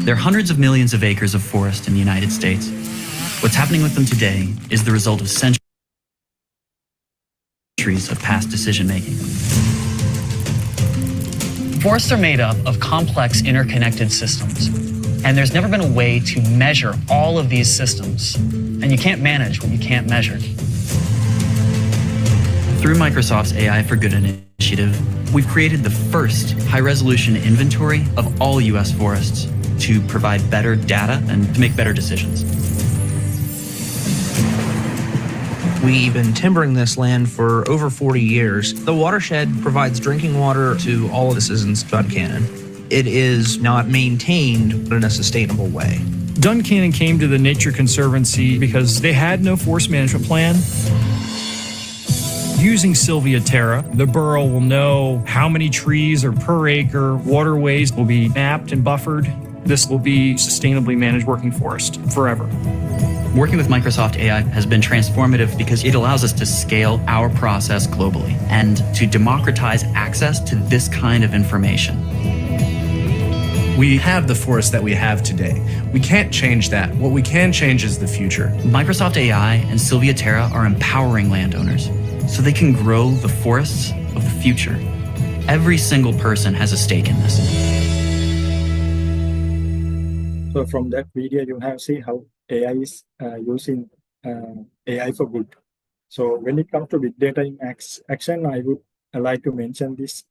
Speaker 15: There are hundreds of millions of acres of forest in the United States. What's happening with them today is the result of centuries of past decision-making. Forests are made up of complex interconnected systems, and there's never been a way to measure all of these systems, and you can't manage what you can't measure. Through Microsoft's AI for Good initiative, we've created the first high-resolution inventory of all U.S. forests to provide better data and to make better decisions.
Speaker 16: We've been timbering this land for over 40 years. The watershed provides drinking water to all of the citizens of Duncannon. It is not maintained in a sustainable way.
Speaker 17: Duncannon came to the Nature Conservancy because they had no forest management plan. Using Sylvia Terra, the borough will know how many trees are per acre, waterways will be mapped and buffered. This will be sustainably managed working forest forever.
Speaker 15: Working with Microsoft AI has been transformative because it allows us to scale our process globally and to democratize access to this kind of information.
Speaker 5: We have the forest that we have today. We can't change that. What we can change is the future.
Speaker 15: Microsoft AI and Sylvia Terra are empowering landowners so they can grow the forests of the future. Every single person has a stake in this.
Speaker 3: So from that video, you have seen how AI is using AI for good. So when it comes to big data in action, I would like to mention this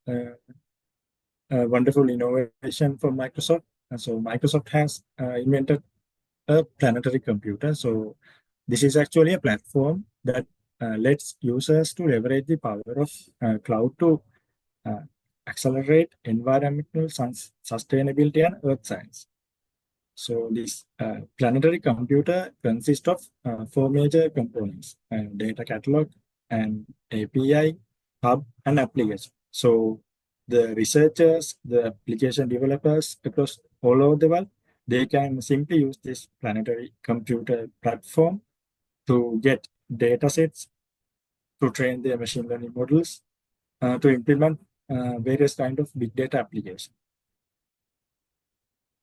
Speaker 3: wonderful innovation from Microsoft. So Microsoft has invented a planetary computer. So this is actually a platform that lets users to leverage the power of cloud to accelerate environmental sustainability and earth science. So this planetary computer consists of 4 major components: data catalog, and API, hub, and application. So the researchers, the application developers across all over the world, they can simply use this planetary computer platform to get data sets, to train their machine learning models, to implement various kind of big data applications.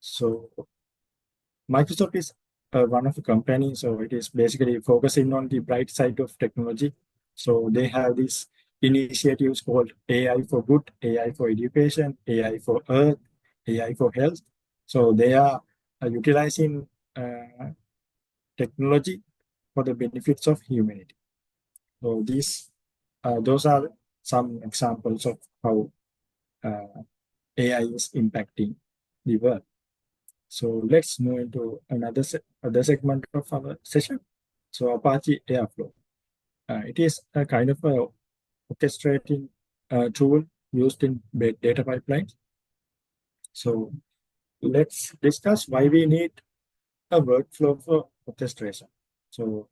Speaker 3: So Microsoft is one of the companies, so it is basically focusing on the bright side of technology. So they have these initiatives called AI for Good, AI for Education, AI for Earth, AI for Health. So they are utilizing technology for the benefits of humanity. So those are some examples of how AI is impacting the world. So let's move into other segment of our session. So Apache Airflow. It is a kind of a orchestrating tool used in big data pipelines. So let's discuss why we need a workflow for orchestration. So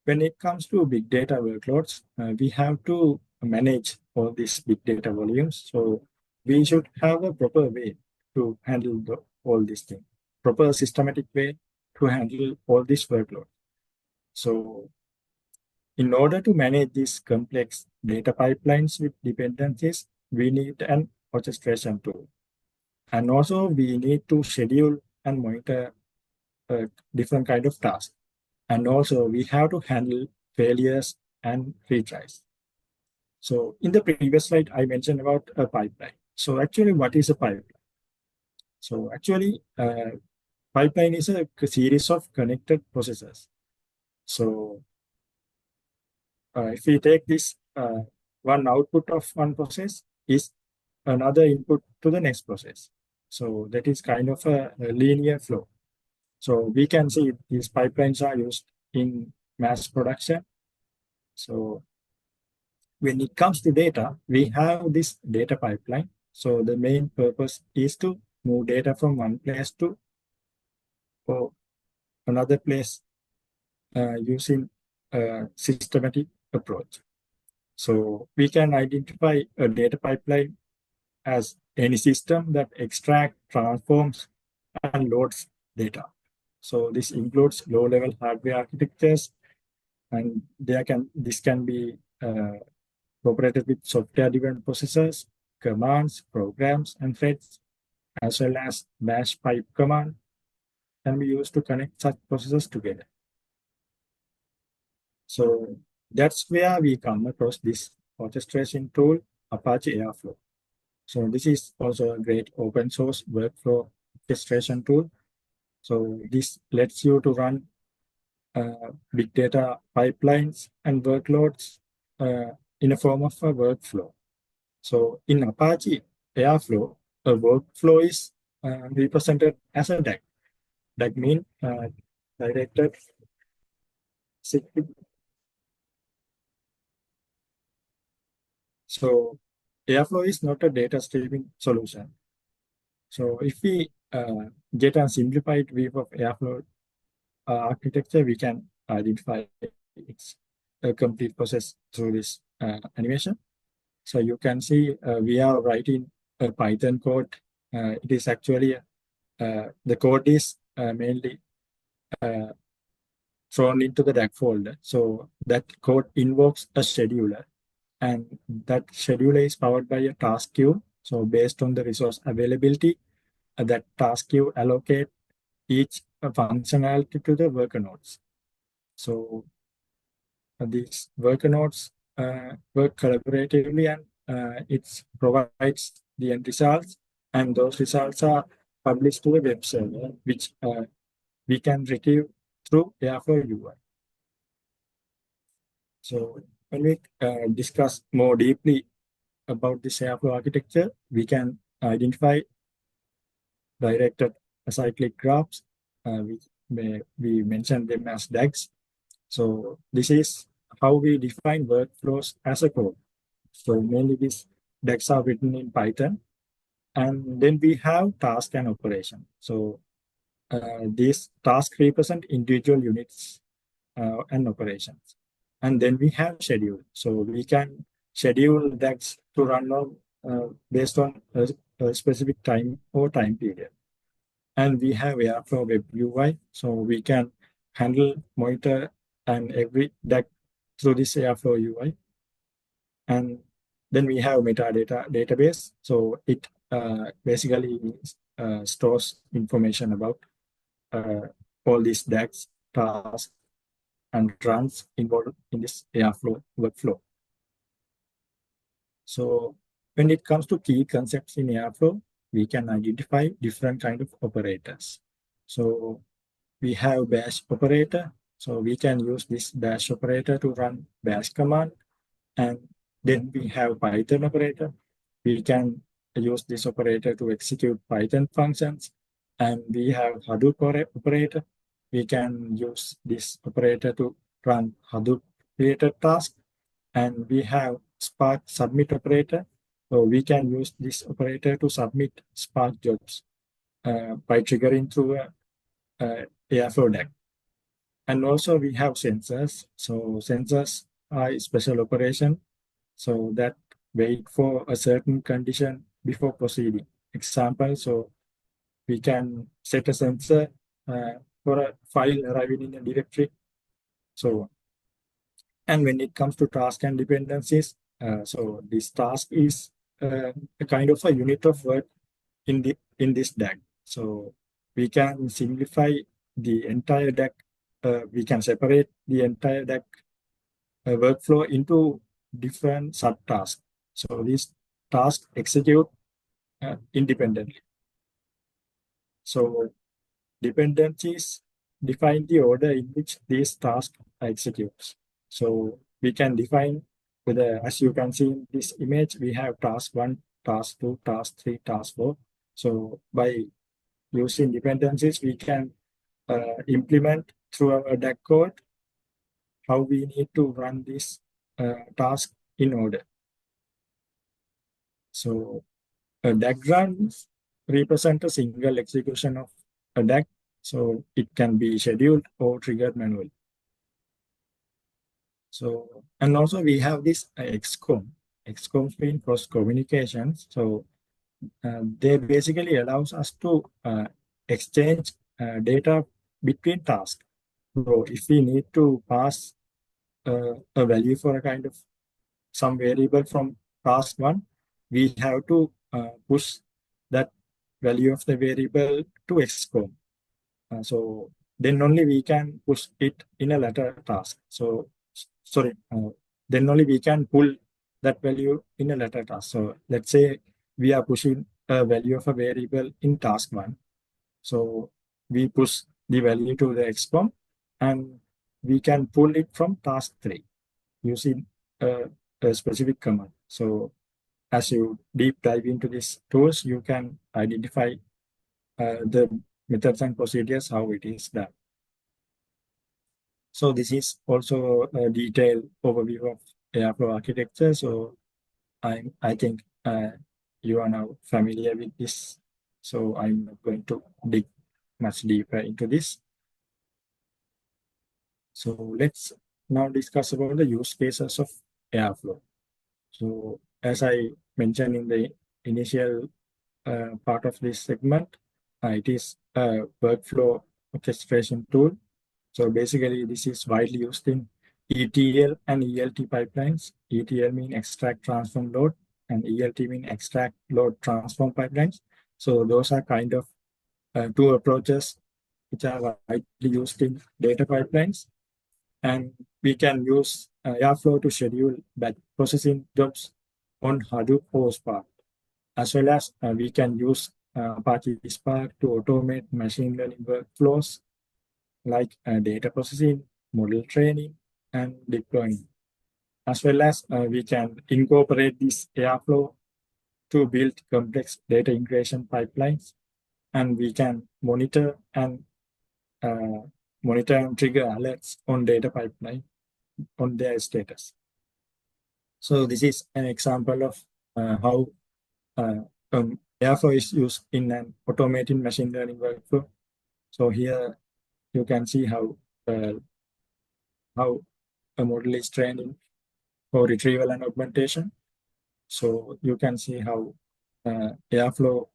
Speaker 3: when it comes to big data workloads, we have to manage all these big data volumes. So we should have a proper way to handle all these things, proper systematic way to handle all this workload. So in order to manage these complex data pipelines with dependencies, we need an orchestration tool. And also we need to schedule and monitor different kind of tasks. And also we have to handle failures and retries. So in the previous slide, I mentioned about a pipeline. So actually, what is a pipeline? So actually, pipeline is a series of connected processes. So if we take this one output of one process is another input to the next process. So that is kind of a linear flow. So we can see these pipelines are used in mass production. So when it comes to data, we have this data pipeline. So the main purpose is to move data from one place to another place using a systematic approach. So we can identify a data pipeline as any system that extracts, transforms, and loads data. So this includes low-level hardware architectures, and this can be operated with software-driven processors, commands, programs, and threads, as well as bash pipe command can be used to connect such processes together. So that's where we come across this orchestration tool, Apache Airflow. So this is also a great open source workflow orchestration tool. So this lets you to run big data pipelines and workloads in a form of a workflow. So in Apache Airflow, a workflow is represented as a DAG. DAG means directed cyclic. So Airflow is not a data streaming solution. So if we get a simplified view of Airflow architecture, we can identify its complete process through this animation. So you can see we are writing a Python code. It is actually, the code is mainly thrown into the DAG folder. So that code invokes a scheduler, and that scheduler is powered by a task queue. So based on the resource availability, that task queue allocate each functionality to the worker nodes. So these worker nodes work collaboratively, and it provides the end results, and those results are published to a web server, which we can retrieve through Airflow UI. So when we discuss more deeply about this Airflow architecture, we can identify directed acyclic graphs. We mention them as DAGs. So this is how we define workflows as a code. So mainly these DAGs are written in Python. And then we have task and operation. So these tasks represent individual units and operations. And then we have schedule. So we can schedule DAGs to run on based on a specific time or time period. And we have Airflow Web UI, so we can handle, monitor, and every DAG through this Airflow UI. And then we have metadata database, so it basically stores information about all these DAGs, tasks, and runs involved in this Airflow workflow. So when it comes to key concepts in Airflow, we can identify different kind of operators. So we have bash operator. So we can use this bash operator to run bash command. And then we have Python operator. We can use this operator to execute Python functions. And we have Hadoop operator. We can use this operator to run Hadoop related tasks. And we have Spark submit operator. So we can use this operator to submit Spark jobs by triggering through a Airflow DAG. And also we have sensors. So sensors are a special operation so that wait for a certain condition before proceeding. Example, so we can set a sensor for a file arriving in a directory. So, and when it comes to task and dependencies, so this task is a kind of a unit of work in this DAG. So we can simplify the entire DAG. We can separate the entire DAG workflow into different subtasks. So these tasks execute independently. So dependencies define the order in which these tasks execute. So we can define whether, as you can see in this image, we have task 1, task 2, task 3, task 4. So by using dependencies, we can implement through our DAG code how we need to run this task in order. So a DAG runs represent a single execution of a DAG. So it can be scheduled or triggered manually. So, and also we have this XCOM. XCOM means cross communications. So they basically allows us to exchange data between tasks. So if we need to pass a value for a kind of some variable from task 1, we have to push that value of the variable to XCOM. So then only we can push it in a later task. So sorry, then only we can pull that value in a later task. So let's say we are pushing a value of a variable in task 1. So we push the value to the XCOM and we can pull it from task 3 using a specific command. So as you deep dive into these tools, you can identify the methods and procedures, how it is done. So this is also a detailed overview of Airflow architecture. So I think you are now familiar with this. So I'm not going to dig much deeper into this. So let's now discuss about the use cases of Airflow. So as I mentioned in the initial part of this segment, it is a workflow orchestration tool. So basically this is widely used in ETL and ELT pipelines. ETL means extract, transform, load, and ELT means extract, load, transform pipelines. So those are kind of two approaches which are widely used in data pipelines. And we can use Airflow to schedule batch processing jobs on Hadoop or Spark, as well as we can use Apache Spark to automate machine learning workflows like data processing, model training, and deploying. As well as we can incorporate this Airflow to build complex data integration pipelines, and we can monitor and trigger alerts on data pipeline on their status. So this is an example of how Airflow is used in an automated machine learning workflow. So here you can see how a model is trained for retrieval and augmentation. So you can see how Airflow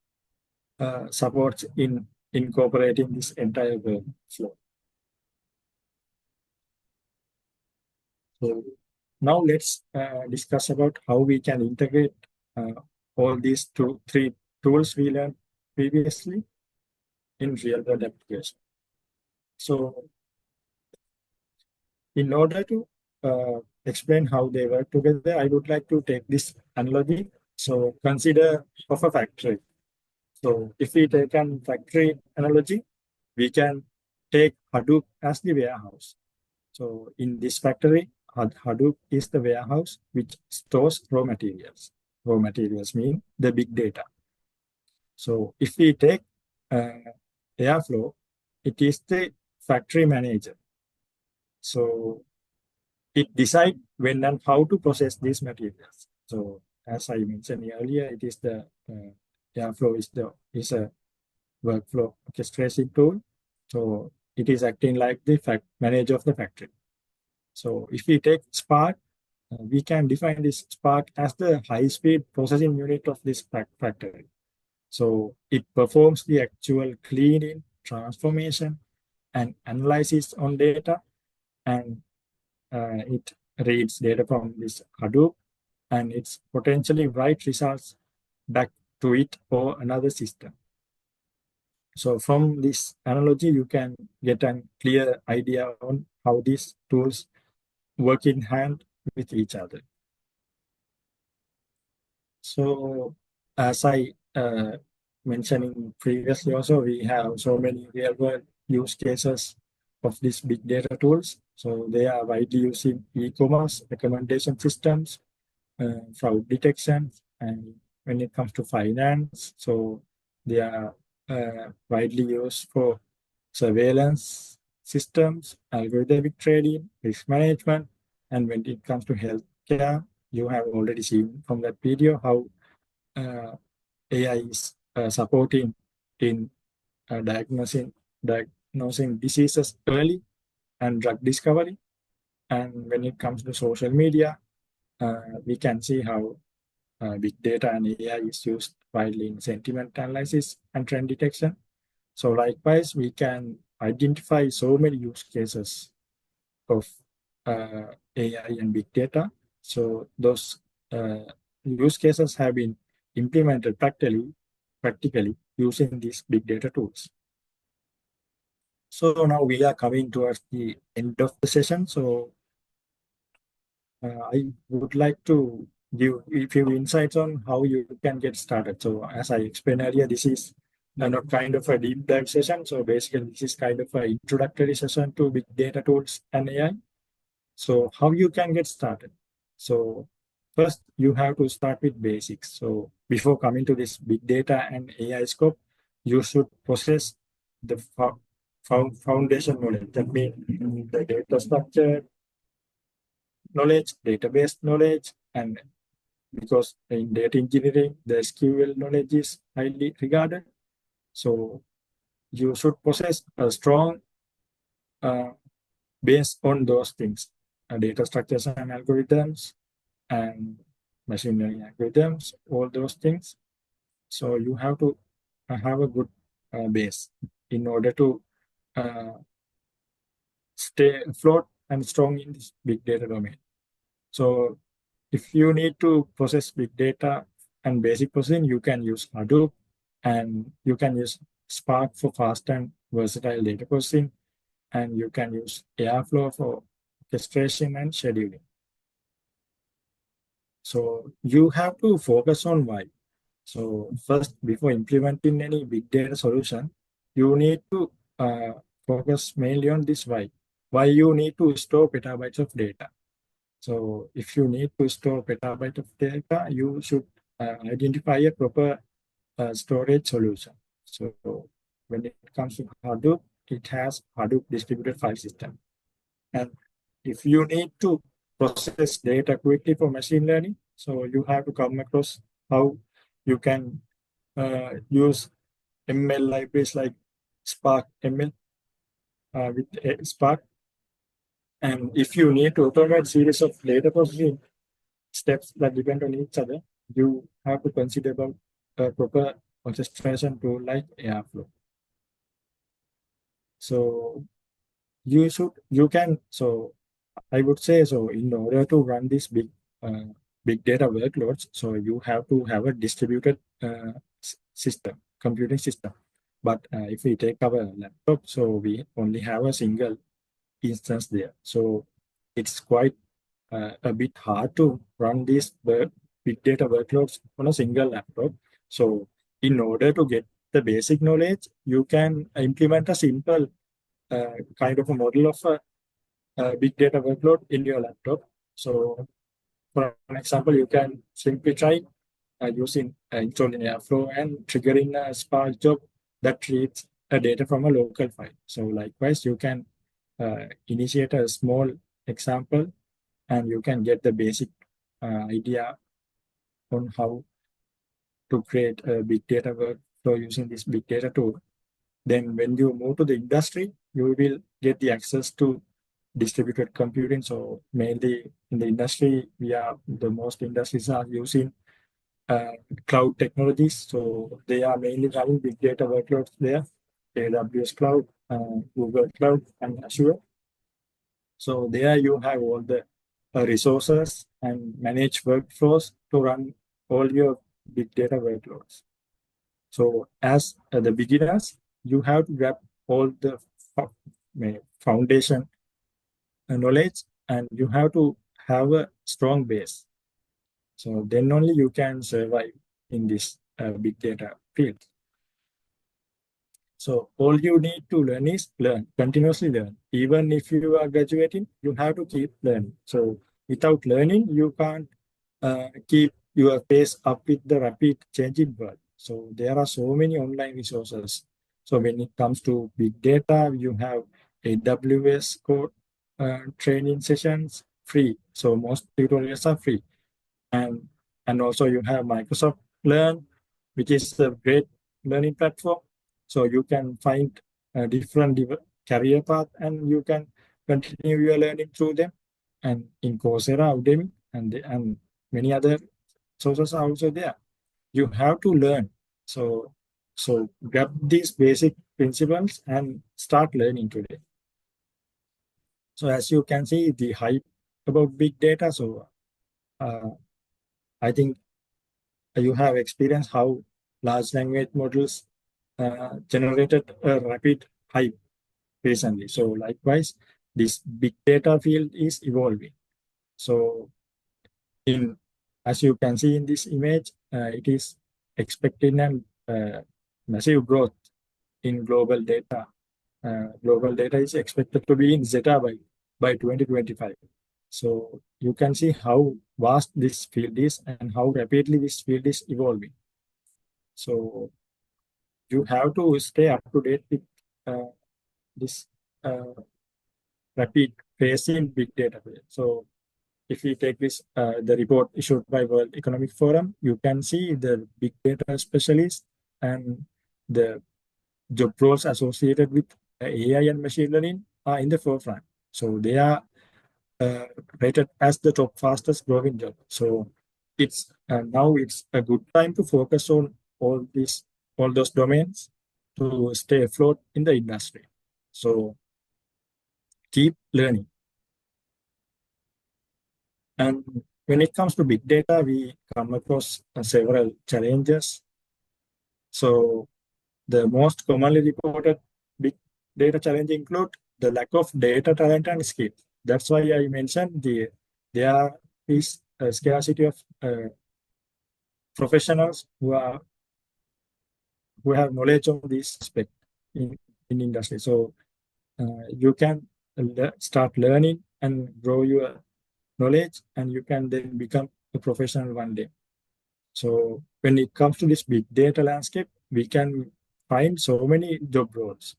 Speaker 3: supports in incorporating this entire workflow. So now let's discuss about how we can integrate all these three tools we learned previously in real-world application. So in order to explain how they work together, I would like to take this analogy. So consider of a factory. So if we take a factory analogy, we can take Hadoop as the warehouse. So in this factory, Hadoop is the warehouse which stores raw materials. Raw materials mean the big data. So if we take Airflow, it is the factory manager. So it decides when and how to process these materials. So as I mentioned earlier, it is the Airflow is a workflow orchestration tool. So it is acting like the manager of the factory. So if we take Spark, we can define this Spark as the high-speed processing unit of this factory. So it performs the actual cleaning, transformation, and analysis on data, and it reads data from this Hadoop, and it's potentially write results back to it or another system. So from this analogy, you can get a clear idea on how these tools work in hand with each other. So as I mentioned previously also, we have so many real-world use cases of these big data tools. So they are widely used in e-commerce, recommendation systems, fraud detection, and when it comes to finance, so they are widely used for surveillance systems, algorithmic trading, risk management, and when it comes to healthcare, you have already seen from that video how AI is supporting in diagnosing diseases early and drug discovery. And when it comes to social media, we can see how big data and AI is used widely in sentiment analysis and trend detection. So likewise, we can identify so many use cases of AI and big data. So those use cases have been implemented practically using these big data tools. So now we are coming towards the end of the session. So I would like to give a few insights on how you can get started. So as I explained earlier, this is not kind of a deep dive session. So basically, this is kind of an introductory session to big data tools and AI. So how you can get started? So first, you have to start with basics. So before coming to this big data and AI scope, you should possess the foundation knowledge. That means the data structure knowledge, database knowledge, and because in data engineering, the SQL knowledge is highly regarded. So you should possess a strong base on those things, data structures and algorithms, and machine learning algorithms, all those things. So you have to have a good base in order to stay afloat and strong in this big data domain. So if you need to process big data and basic processing, you can use Hadoop And you can use Spark for fast and versatile data processing, and you can use Airflow for orchestration and scheduling. So you have to focus on why. So first, before implementing any big data solution, you need to focus mainly on this why. Why you need to store petabytes of data. So if you need to store petabyte of data, you should identify a proper storage solution. So when it comes to Hadoop, it has Hadoop distributed file system. And if you need to process data quickly for machine learning, so you have to come across how you can use ML libraries like Spark ML with Spark. And if you need to automate series of data processing steps that depend on each other, you have to consider about a proper orchestration tool like Airflow. So I would say, so in order to run this big data workloads, so you have to have a distributed system, computing system. But if we take our laptop, so we only have a single instance there. So it's quite a bit hard to run these big data workloads on a single laptop. So in order to get the basic knowledge, you can implement a simple kind of a model of a big data workload in your laptop. So for an example, you can simply try using installing Airflow and triggering a Spark job that reads data from a local file. So likewise, you can initiate a small example and you can get the basic idea on how to create a big data workflow using this big data tool. Then when you move to the industry, you will get the access to distributed computing. So mainly in the industry, most industries are using cloud technologies. So they are mainly running big data workloads there, AWS Cloud, Google Cloud, and Azure. So there you have all the resources and manage workflows to run all your big data workloads. So as the beginners, you have to grab all the foundation knowledge, and you have to have a strong base. So then only you can survive in this big data field. So all you need to learn is continuously learn. Even if you are graduating, you have to keep learning. So without learning, you can't keep your pace up with the rapid changing world. So there are so many online resources. So when it comes to big data, you have AWS code training sessions free. So most tutorials are free. And also you have Microsoft Learn, which is a great learning platform. So you can find a different career path and you can continue your learning through them. And in Coursera, Udemy, and many other sources are also there. You have to learn. So grab these basic principles and start learning today. So as you can see, the hype about big data. So I think you have experienced how large language models generated a rapid hype recently. So likewise, this big data field is evolving. So as you can see in this image, it is expecting a massive growth in global data. Global data is expected to be in zettabyte by 2025. So you can see how vast this field is and how rapidly this field is evolving. So you have to stay up to date with this rapid pace in big data. So if we take this, the report issued by World Economic Forum, you can see the big data specialists and the job roles associated with AI and machine learning are in the forefront. So they are rated as the top fastest growing job. So it's now it's a good time to focus on all those domains to stay afloat in the industry. So keep learning. And when it comes to big data, we come across several challenges. So the most commonly reported big data challenge include the lack of data talent and skill. That's why I mentioned there is a scarcity of professionals who have knowledge of this aspect in industry. So you can start learning and grow your knowledge, and you can then become a professional one day. So when it comes to this big data landscape, we can find so many job roles.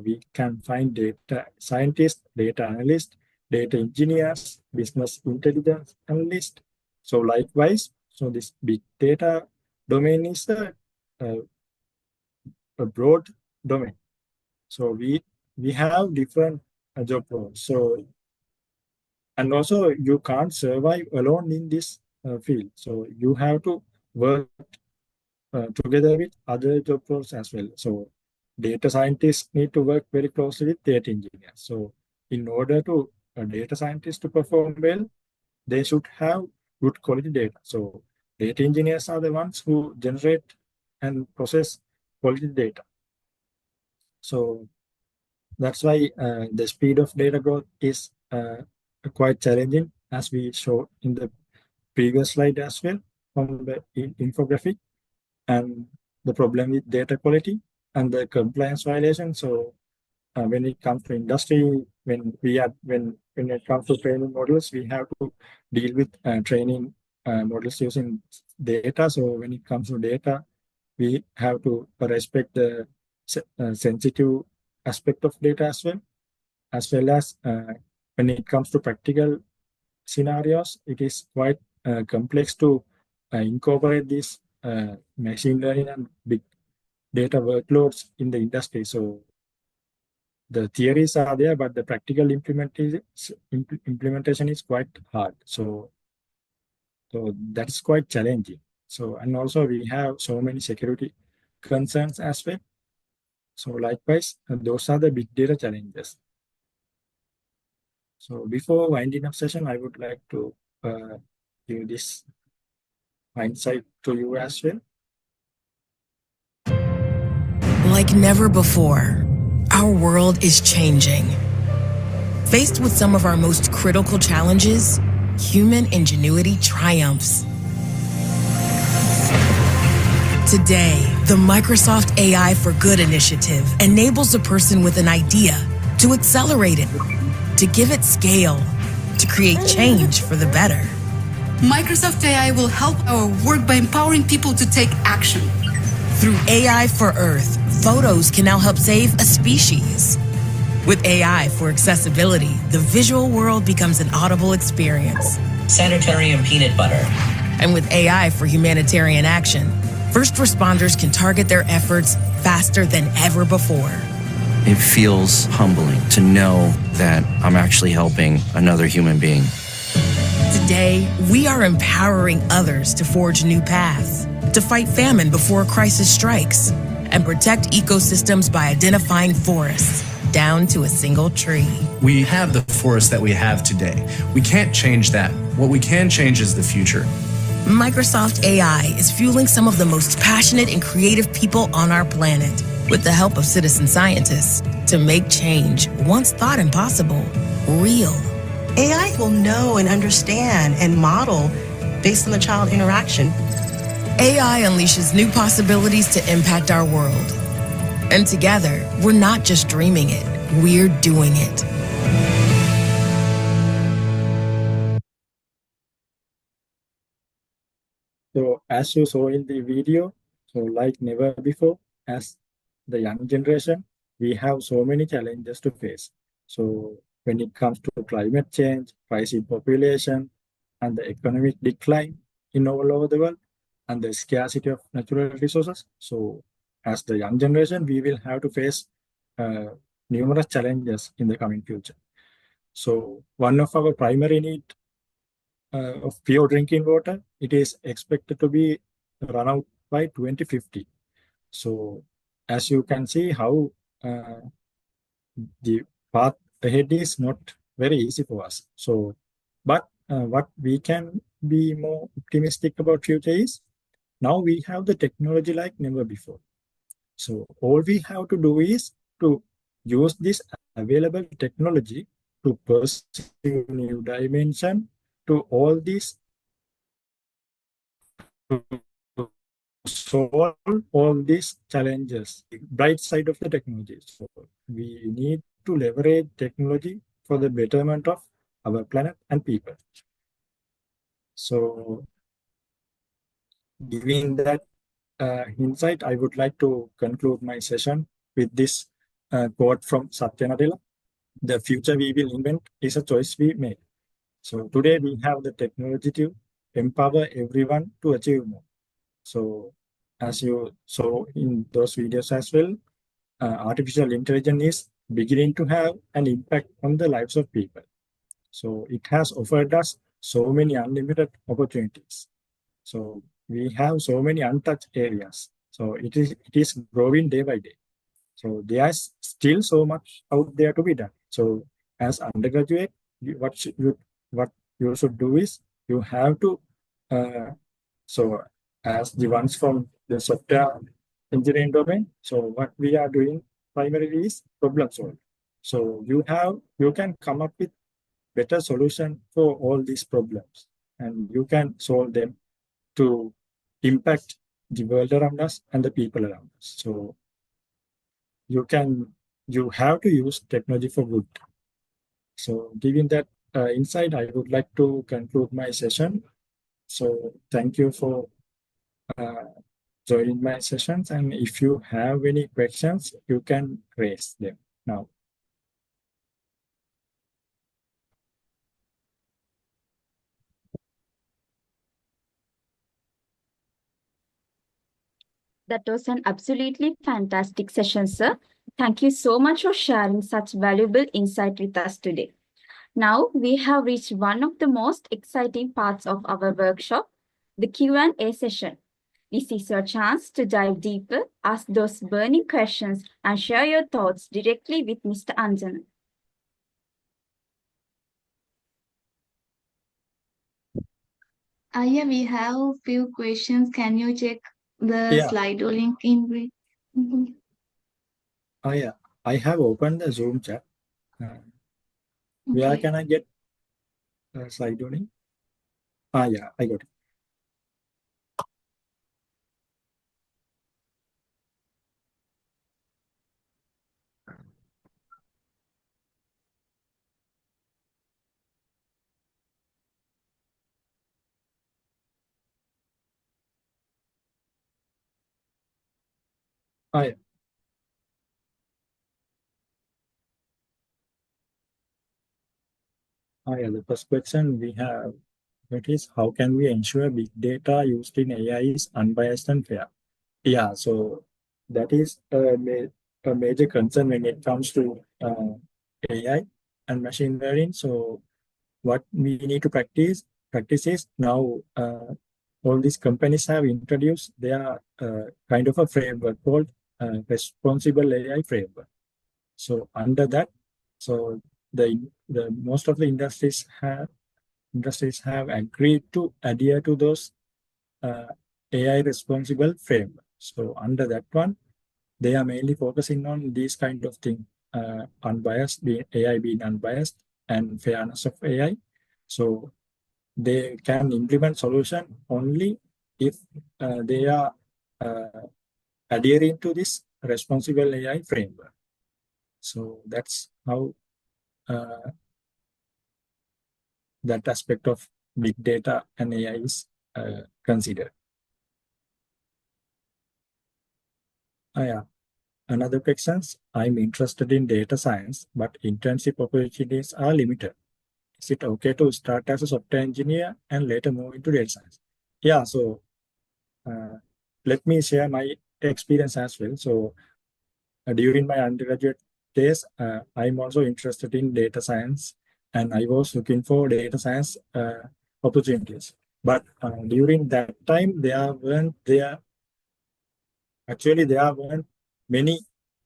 Speaker 3: We can find data scientists, data analysts, data engineers, business intelligence analysts. So likewise, so this big data domain is a broad domain. So we have different job roles. So and also you can't survive alone in this field. So you have to work together with other job roles as well. So data scientists need to work very closely with data engineers. So in order to a data scientist to perform well, they should have good quality data. So data engineers are the ones who generate and process quality data. So that's why the speed of data growth is quite challenging, as we showed in the previous slide as well from the infographic, and the problem with data quality and the compliance violation. So when it comes to industry, when it comes to training models, we have to deal with training models using data. So when it comes to data, we have to respect the sensitive aspect of data as well as when it comes to practical scenarios, it is quite complex to incorporate these machine learning and big data workloads in the industry. So the theories are there, but the practical implementation is quite hard. So that's quite challenging. So, and also we have so many security concerns as well. So likewise, those are the big data challenges. So before winding up session, I would like to give this insight to you as well.
Speaker 18: Like never before, our world is changing. Faced with some of our most critical challenges, human ingenuity triumphs. Today, the Microsoft AI for Good initiative enables a person with an idea to accelerate it, to give it scale, to create change for the better.
Speaker 19: Microsoft AI will help our work by empowering people to take action.
Speaker 18: Through AI for Earth, photos can now help save a species. With AI for accessibility, the visual world becomes an audible experience.
Speaker 20: Sanitarium peanut butter.
Speaker 18: And with AI for humanitarian action, first responders can target their efforts faster than ever before.
Speaker 15: It feels humbling to know that I'm actually helping another human being.
Speaker 18: Today, we are empowering others to forge new paths, to fight famine before a crisis strikes, and protect ecosystems by identifying forests down to a single tree.
Speaker 21: We have the forest that we have today. We can't change that. What we can change is the future.
Speaker 18: Microsoft AI is fueling some of the most passionate and creative people on our planet, with the help of citizen scientists, to make change once thought impossible real.
Speaker 22: AI will know and understand and model based on the child interaction.
Speaker 18: AI unleashes new possibilities to impact our world. And together, we're not just dreaming it, we're doing it.
Speaker 3: So as you saw in the video, so like never before, as the young generation, we have so many challenges to face. So when it comes to climate change, rising population, and the economic decline in all over the world, and the scarcity of natural resources. So as the young generation, we will have to face numerous challenges in the coming future. So one of our primary need of pure drinking water, it is expected to be run out by 2050. So as you can see how the path ahead is not very easy for us. So, but what we can be more optimistic about future is Now we have the technology like never before. So all we have to do is to use this available technology to pursue new dimension to all these, to solve all these challenges, the bright side of the technology. So we need to leverage technology for the betterment of our planet and people. So giving that insight, I would like to conclude my session with this quote from Satya Nadella. The future we will invent is a choice we make. So today we have the technology to empower everyone to achieve more. So as you saw in those videos as well, artificial intelligence is beginning to have an impact on the lives of people. So it has offered us so many unlimited opportunities. So we have so many untouched areas. So it is growing day by day. So there's still so much out there to be done. So as undergraduate, what you should do is you have to so as the ones from the software engineering domain. So what we are doing primarily is problem solving. So you can come up with better solution for all these problems, and you can solve them to impact the world around us and the people around us. So you have to use technology for good. So given that insight, I would like to conclude my session. So thank you for joining my sessions. And if you have any questions, you can raise them now.
Speaker 1: That was an absolutely fantastic session, sir. Thank you so much for sharing such valuable insight with us today. Now we have reached one of the most exciting parts of our workshop, the Q&A session. This is your chance to dive deeper, ask those burning questions, and share your thoughts directly with Mr. Anjana.
Speaker 2: Yeah, we have a few questions. Can you check the slide link in brief?
Speaker 3: Yeah, I have opened the Zoom chat. Where can I get slide link? Yeah, I got it. Yeah. Yeah, the first question we have, that is, how can we ensure big data used in AI is unbiased and fair? Yeah, so that is a major concern when it comes to AI and machine learning. So what we need to practice is now all these companies have introduced their kind of a framework called responsible AI framework. So under that, so the most of the industries have agreed to adhere to those AI responsible framework. So under that one, they are mainly focusing on these kind of things, unbiased, AI being unbiased, and fairness of AI. So they can implement solution only if they are adhering to this responsible AI framework. So that's how that aspect of big data and AI is considered. Yeah. Another questions, I'm interested in data science, but internship opportunities are limited. Is it okay to start as a software engineer and later move into data science? Yeah, so let me share my experience as well. So during my undergraduate days, I'm also interested in data science, and I was looking for data science opportunities. But during that time, there weren't many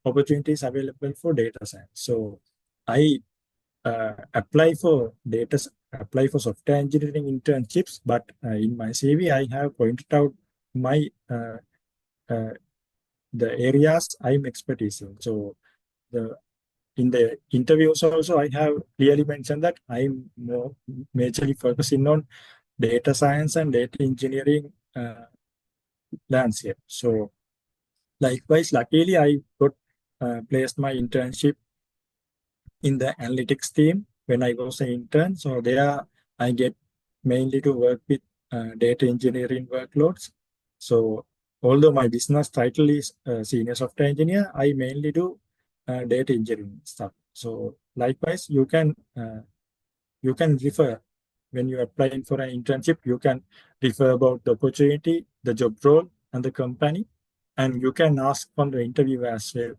Speaker 3: opportunities available for data science. So I apply for software engineering internships, but in my CV, I have pointed out my the areas I'm expertise in. So in the interviews also, I have clearly mentioned that I'm more majorly focusing on data science and data engineering landscape. So likewise, luckily, I got placed my internship in the analytics team when I was an intern. So there I get mainly to work with data engineering workloads. So although my business title is senior software engineer, I mainly do data engineering stuff. So likewise, you can refer when you're applying for an internship, you can refer about the opportunity, the job role, and the company, and you can ask from the interview as well,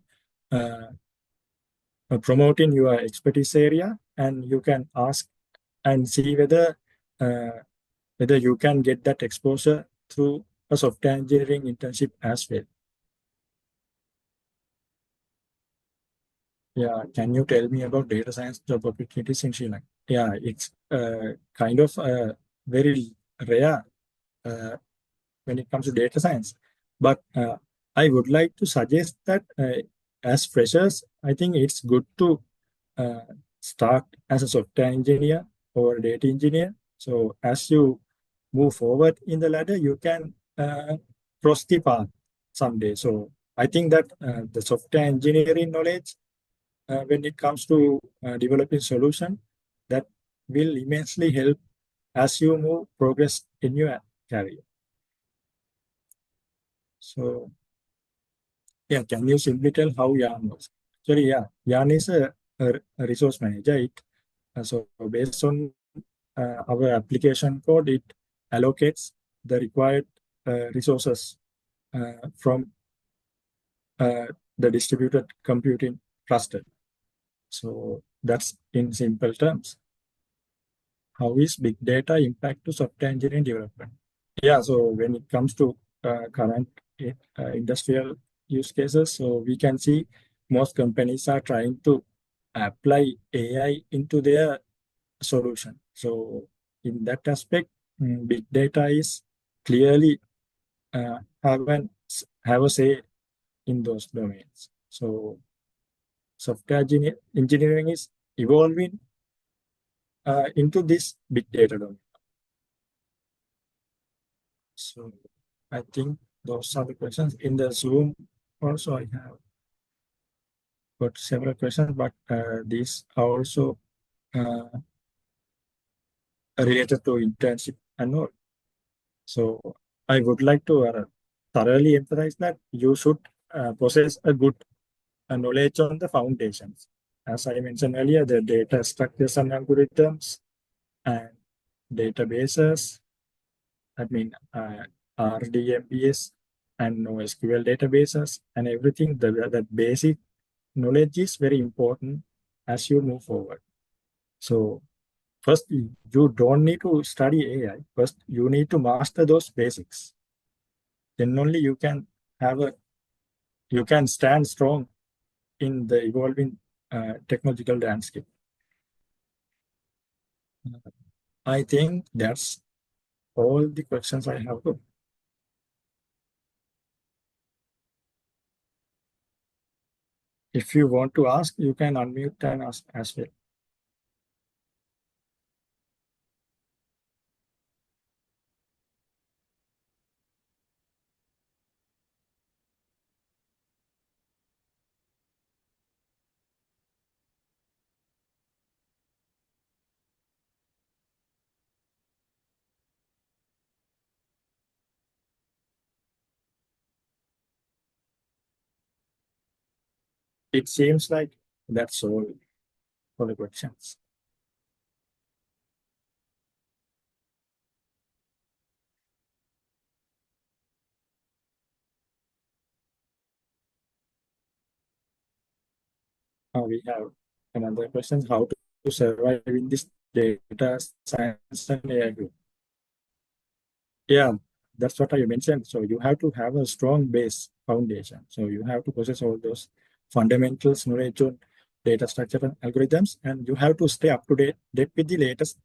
Speaker 3: promoting your expertise area, and you can ask and see whether you can get that exposure through a software engineering internship as well. Yeah, can you tell me about data science job opportunities in Sri Lanka? Yeah, it's kind of very rare when it comes to data science. But I would like to suggest that as freshers, I think it's good to start as a software engineer or data engineer. So as you move forward in the ladder, you can cross the path someday. So I think that the software engineering knowledge, when it comes to developing solution, that will immensely help as you move progress in your career. So yeah, can you simply tell how Yarn works? Actually, yeah, Yarn is a resource manager. So based on our application code, it allocates the required resources from the distributed computing cluster. So that's in simple terms. How is big data impact to software engineering development? Yeah, so when it comes to current industrial use cases, so we can see most companies are trying to apply AI into their solution. So in that aspect, big data is clearly have a say in those domains. So software engineering is evolving into this big data domain. So I think those are the questions. In the Zoom also, I have got several questions, but these are also related to internship and all. So I would like to thoroughly emphasize that you should possess a good knowledge on the foundations. As I mentioned earlier, the data structures and algorithms and databases, I mean, RDMBS and NoSQL databases and everything, that basic knowledge is very important as you move forward. So first, you don't need to study AI. First, you need to master those basics. Then only you can stand strong in the evolving technological landscape. I think that's all the questions I have. If you want to ask, you can unmute and ask as well. It seems like that's all for the questions. We have another question: how to survive in this data science and AI group? Yeah, that's what I mentioned. So you have to have a strong base foundation. So you have to possess all those fundamentals, knowledge on data structure and algorithms, and you have to stay up to date with the latest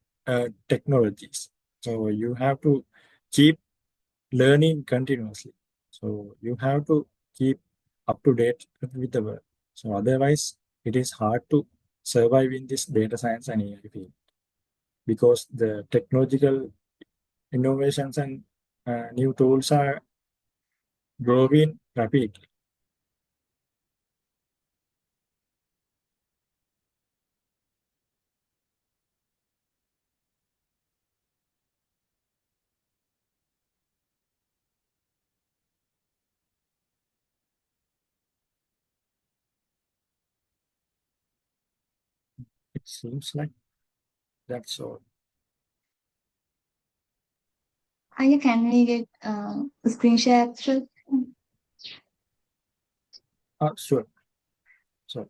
Speaker 3: technologies. So you have to keep learning continuously. So you have to keep up to date with the world. So otherwise, it is hard to survive in this data science and AI field because the technological innovations and new tools are growing rapidly. It seems like that's all.
Speaker 2: Can we get screen share?
Speaker 3: Sure. So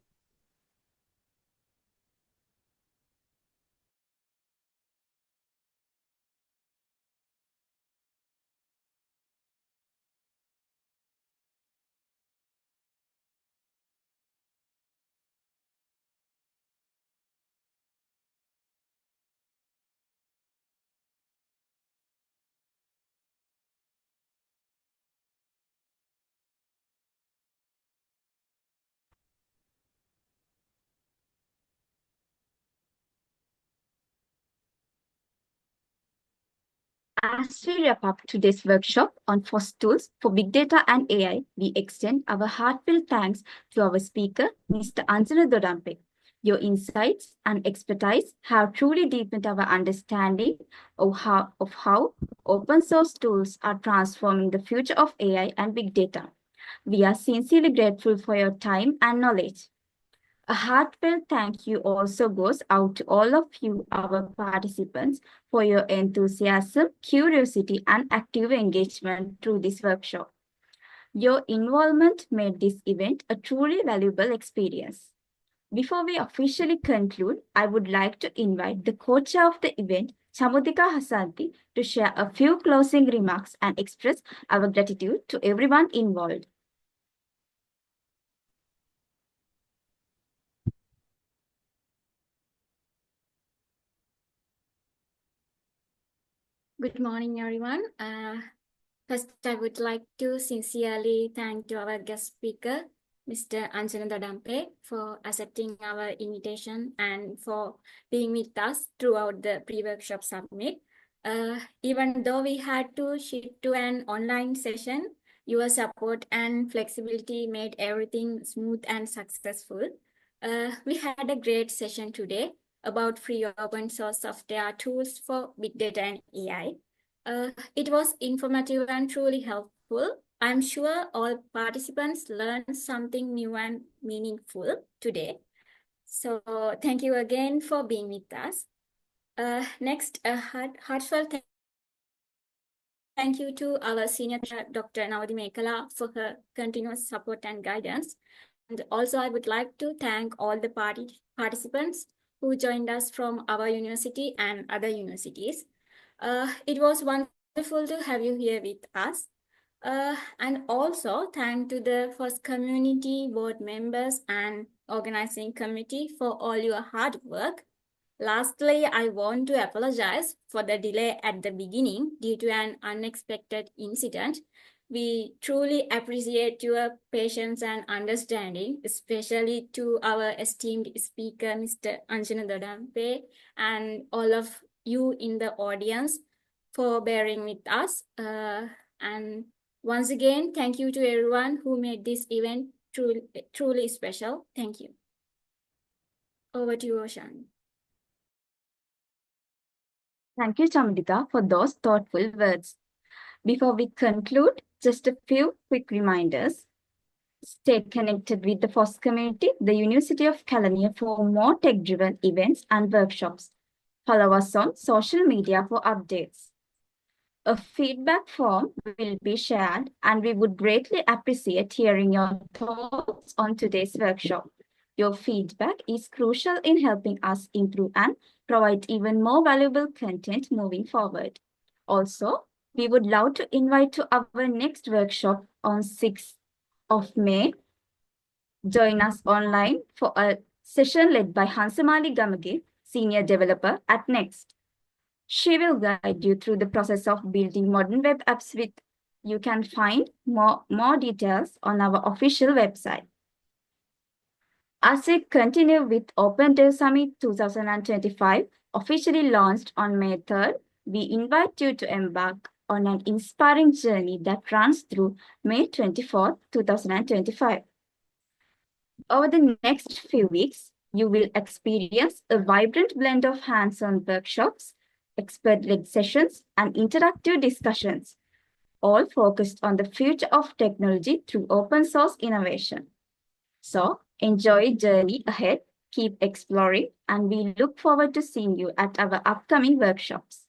Speaker 1: As we wrap up today's workshop on FOSS tools for big data and AI, we extend our heartfelt thanks to our speaker, Mr. Anjana Dodampe. Your insights and expertise have truly deepened our understanding of how open source tools are transforming the future of AI and big data. We are sincerely grateful for your time and knowledge. A heartfelt thank you also goes out to all of you, our participants, for your enthusiasm, curiosity, and active engagement through this workshop. Your involvement made this event a truly valuable experience. Before we officially conclude, I would like to invite the co-chair of the event, Chamudika Hasanti, to share a few closing remarks and express our gratitude to everyone involved.
Speaker 4: Good morning, everyone. First, I would like to sincerely thank to our guest speaker, Mr. Anjana Dodampe, for accepting our invitation and for being with us throughout the pre-workshop summit. Even though we had to shift to an online session, your support and flexibility made everything smooth and successful. We had a great session today about free open source software tools for big data and AI. It was informative and truly helpful. I'm sure all participants learned something new and meaningful today. So thank you again for being with us. Next, a heartfelt thank you to our senior Dr. Navadi Mekala for her continuous support and guidance. And also, I would like to thank all the participants who joined us from our university and other universities. It was wonderful to have you here with us. And also thank to the FOSS community, board members, and organizing committee for all your hard work. Lastly, I want to apologize for the delay at the beginning due to an unexpected incident. We truly appreciate your patience and understanding, especially to our esteemed speaker, Mr. Anjana Dodampe, and all of you in the audience for bearing with us. And once again, thank you to everyone who made this event truly special. Thank you. Over to you, Oshan.
Speaker 1: Thank you, Chamudika, for those thoughtful words. Before we conclude, just a few quick reminders. Stay connected with the FOSS community, the University of California, for more tech-driven events and workshops. Follow us on social media for updates. A feedback form will be shared, and we would greatly appreciate hearing your thoughts on today's workshop. Your feedback is crucial in helping us improve and provide even more valuable content moving forward. Also, we would love to invite to our next workshop on 6th of May. Join us online for a session led by Hansamali Gamage, Senior Developer at Next. She will guide you through the process of building modern web apps with You can find more details on our official website. As we continue with Open Dev Summit 2025, officially launched on May 3rd, we invite you to embark on an inspiring journey that runs through May 24th, 2025. Over the next few weeks, you will experience a vibrant blend of hands-on workshops, expert-led sessions, and interactive discussions, all focused on the future of technology through open source innovation. So, enjoy the journey ahead, keep exploring, and we look forward to seeing you at our upcoming workshops.